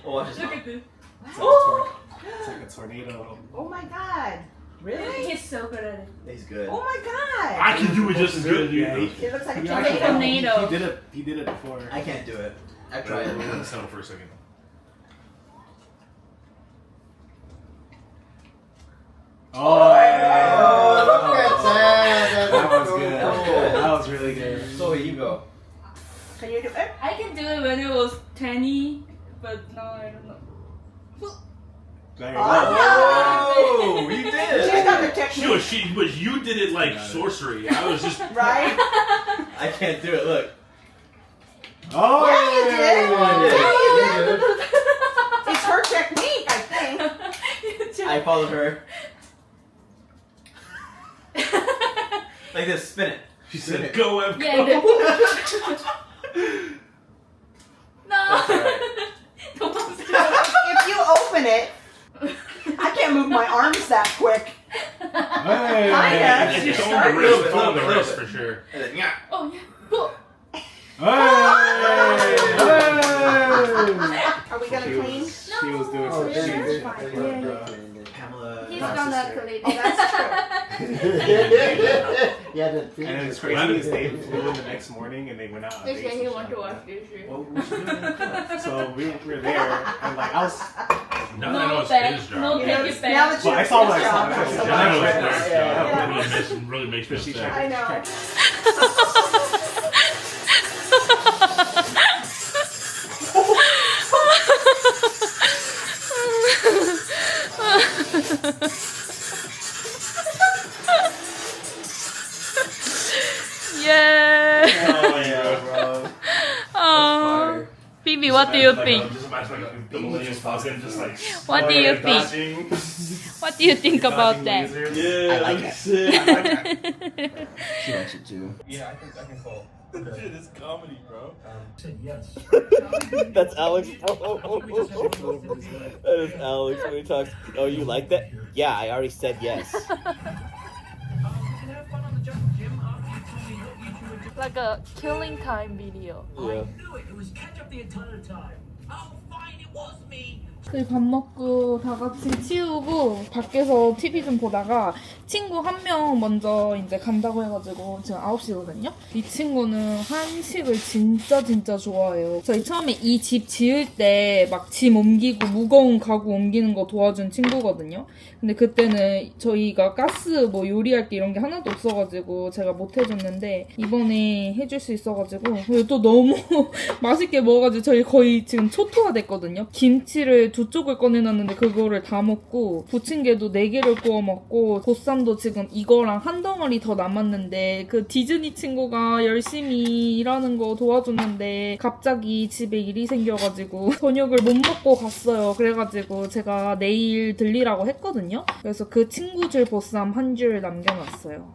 Oh, watch this. Look Mom. at this. It's like, a it's like a tornado. Oh my god. Really? He's so good at it. He's good. Oh my god. I can do it just as good as you. Yeah, do. he- It looks like a He actually- tomato. Tornado. He did it before. I can't do it. I tried it. Let's settle for a second. Oh, yeah. Oh, look at that. That was good. That was good. That was really good. So here you go. Can you do it? I can do it when it was 20, but now I don't know. There you go. Oh, you She's did. got the technique. But you did it like sorcery. I was just. Right? I can't do it. Look. Oh, Yeah, you did. Yeah, Yeah, you did. It's her technique, I think. I followed her. Like this, spin it. She said, "Go and Yeah. go." No. If you open it, I can't move my arms that quick. Hey. Kinda. It's on Start the a little wrist. bit, It's on the little wrist bit. for sure. And then, yeah. Oh yeah. Cool. Hey. Are we gonna She clean? was, she was doing Oh, some then shit. you- Pamela. He's My gonna sister. clean Oh, it. that's true. Yeah, the And then it's thing. crazy is they flew in the next morning and they went out on dates. Okay, he and want shit. to watch this shit. Well, we should do that. So we were there and like I was, Now that I know No it's back. his job. No Yeah, take it now back. that well, I you saw what I saw. job, That's that's what Now I know I it's was his there. job. Yeah. Really makes me She upset. I know. Yeah. Oh yeah, bro. Oh. Phoebe, what do you think? Just imagine like the Millennium Falcon just like. What do you think? Dodging, What do you think about dodging that? lasers. I like it. She likes it too. Yeah, I can call. Shit is comedy, bro. That's Alex. That is Alex when he talks. Oh, you like that? Yeah, I already said yes. Like a killing time video. Yeah. 저희 밥 먹고 다 같이 치우고 밖에서 TV 좀 보다가 친구 한 명 먼저 이제 간다고 해가지고 지금 9시거든요? 이 친구는 한식을 진짜 좋아해요. 저희 처음에 이 집 지을 때 막 짐 옮기고 무거운 가구 옮기는 거 도와준 친구거든요? 근데 그때는 저희가 가스 뭐 요리할 게 이런 게 하나도 없어가지고 제가 못 해줬는데 이번에 해줄 수 있어가지고 그리고 또 너무 맛있게 먹어가지고 저희 거의 지금 초토화 됐거든요. 김치를 2쪽을 꺼내놨는데 그거를 다 먹고 부침개도 4개를 구워 먹고 보쌈도 지금 이거랑 한 덩어리 더 남았는데 그 디즈니 친구가 열심히 일하는 거 도와줬는데 갑자기 집에 일이 생겨가지고 저녁을 못 먹고 갔어요. 그래가지고 제가 내일 들리라고 했거든요. 그래서 그 친구 줄 보쌈 한 줄 남겨놨어요.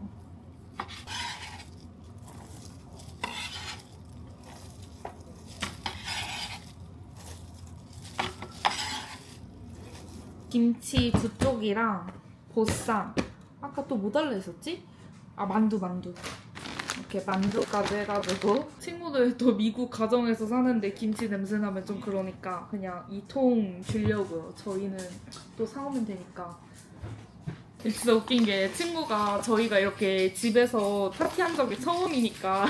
김치 2쪽이랑 보쌈 아까 또 뭐 달라 했었지? 아 만두 이렇게 만두까지 해가지고 친구들 또 미국 가정에서 사는데 김치 냄새 나면 좀 그러니까 그냥 2통 주려고요. 저희는 또 사오면 되니까. 진짜 웃긴 게 친구가 저희가 이렇게 집에서 파티한 적이 처음이니까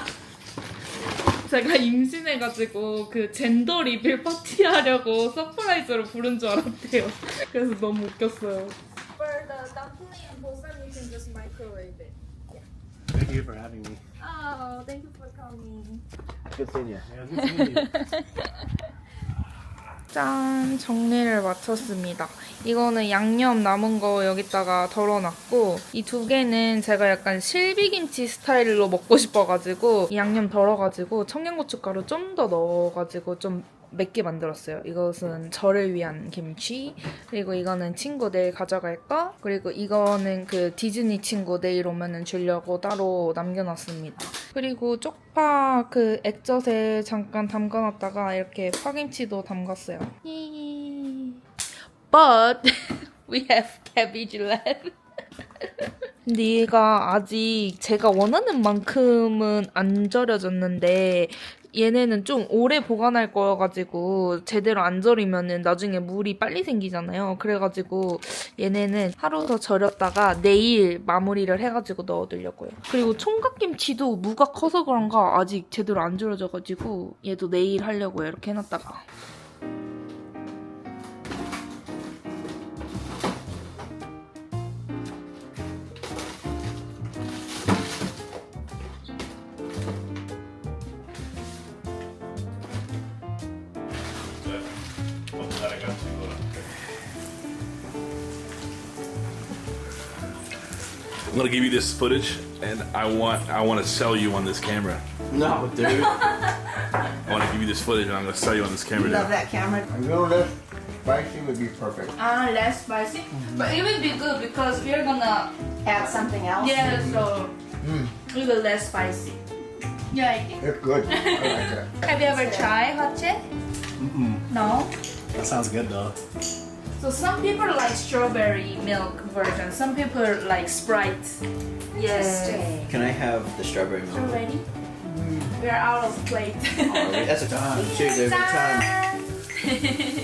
제가 임신해가지고 그 젠더 리빌 파티하려고 서프라이즈로 부른 줄 알았대요. 그래서 너무 웃겼어요. For the dumpling and bosam, you can just microwave it. Thank you for having me. Oh, thank you for coming. Good seeing you. Yeah, good seeing you. 짠! 정리를 마쳤습니다. 이거는 양념 남은 거 여기다가 덜어놨고 이 2개는 제가 약간 실비김치 스타일로 먹고 싶어가지고 이 양념 덜어가지고 청양고춧가루 좀 더 넣어가지고 좀 맵게 만들었어요. 이것은 저를 위한 김치, 그리고 이거는 친구 내일 가져갈 거, 그리고 이거는 그 디즈니 친구 내일 오면은 주려고 따로 남겨놨습니다. 그리고 쪽파 그 액젓에 잠깐 담가놨다가 이렇게 파김치도 담갔어요. But we have cabbage left. 근데 얘가 아직 제가 원하는 만큼은 안 절여졌는데 얘네는 좀 오래 보관할 거여가지고 제대로 안 절이면은 나중에 물이 빨리 생기잖아요. 그래가지고 얘네는 하루 더 절였다가 내일 마무리를 해가지고 넣어두려고요. 그리고 총각김치도 무가 커서 그런가 아직 제대로 안 절여져가지고 얘도 내일 하려고요. 이렇게 해놨다가. I'm glad I got you. I'm gonna give you this footage, and I want to sell you on this camera. No, dude. I want to give you this footage, and I'm gonna sell you on this camera. Love Dude. that camera. A little less spicy would be perfect. Less spicy. But it will be good because we're gonna Add something else. so A little less spicy. You like it? It's good. I like that. Have you ever tried hotche? No? That sounds good though. So some people like strawberry milk version. Some people like Sprite. Yes. Can I have the strawberry milk? Ready? We are out of plate. That's a time. Cheers every time.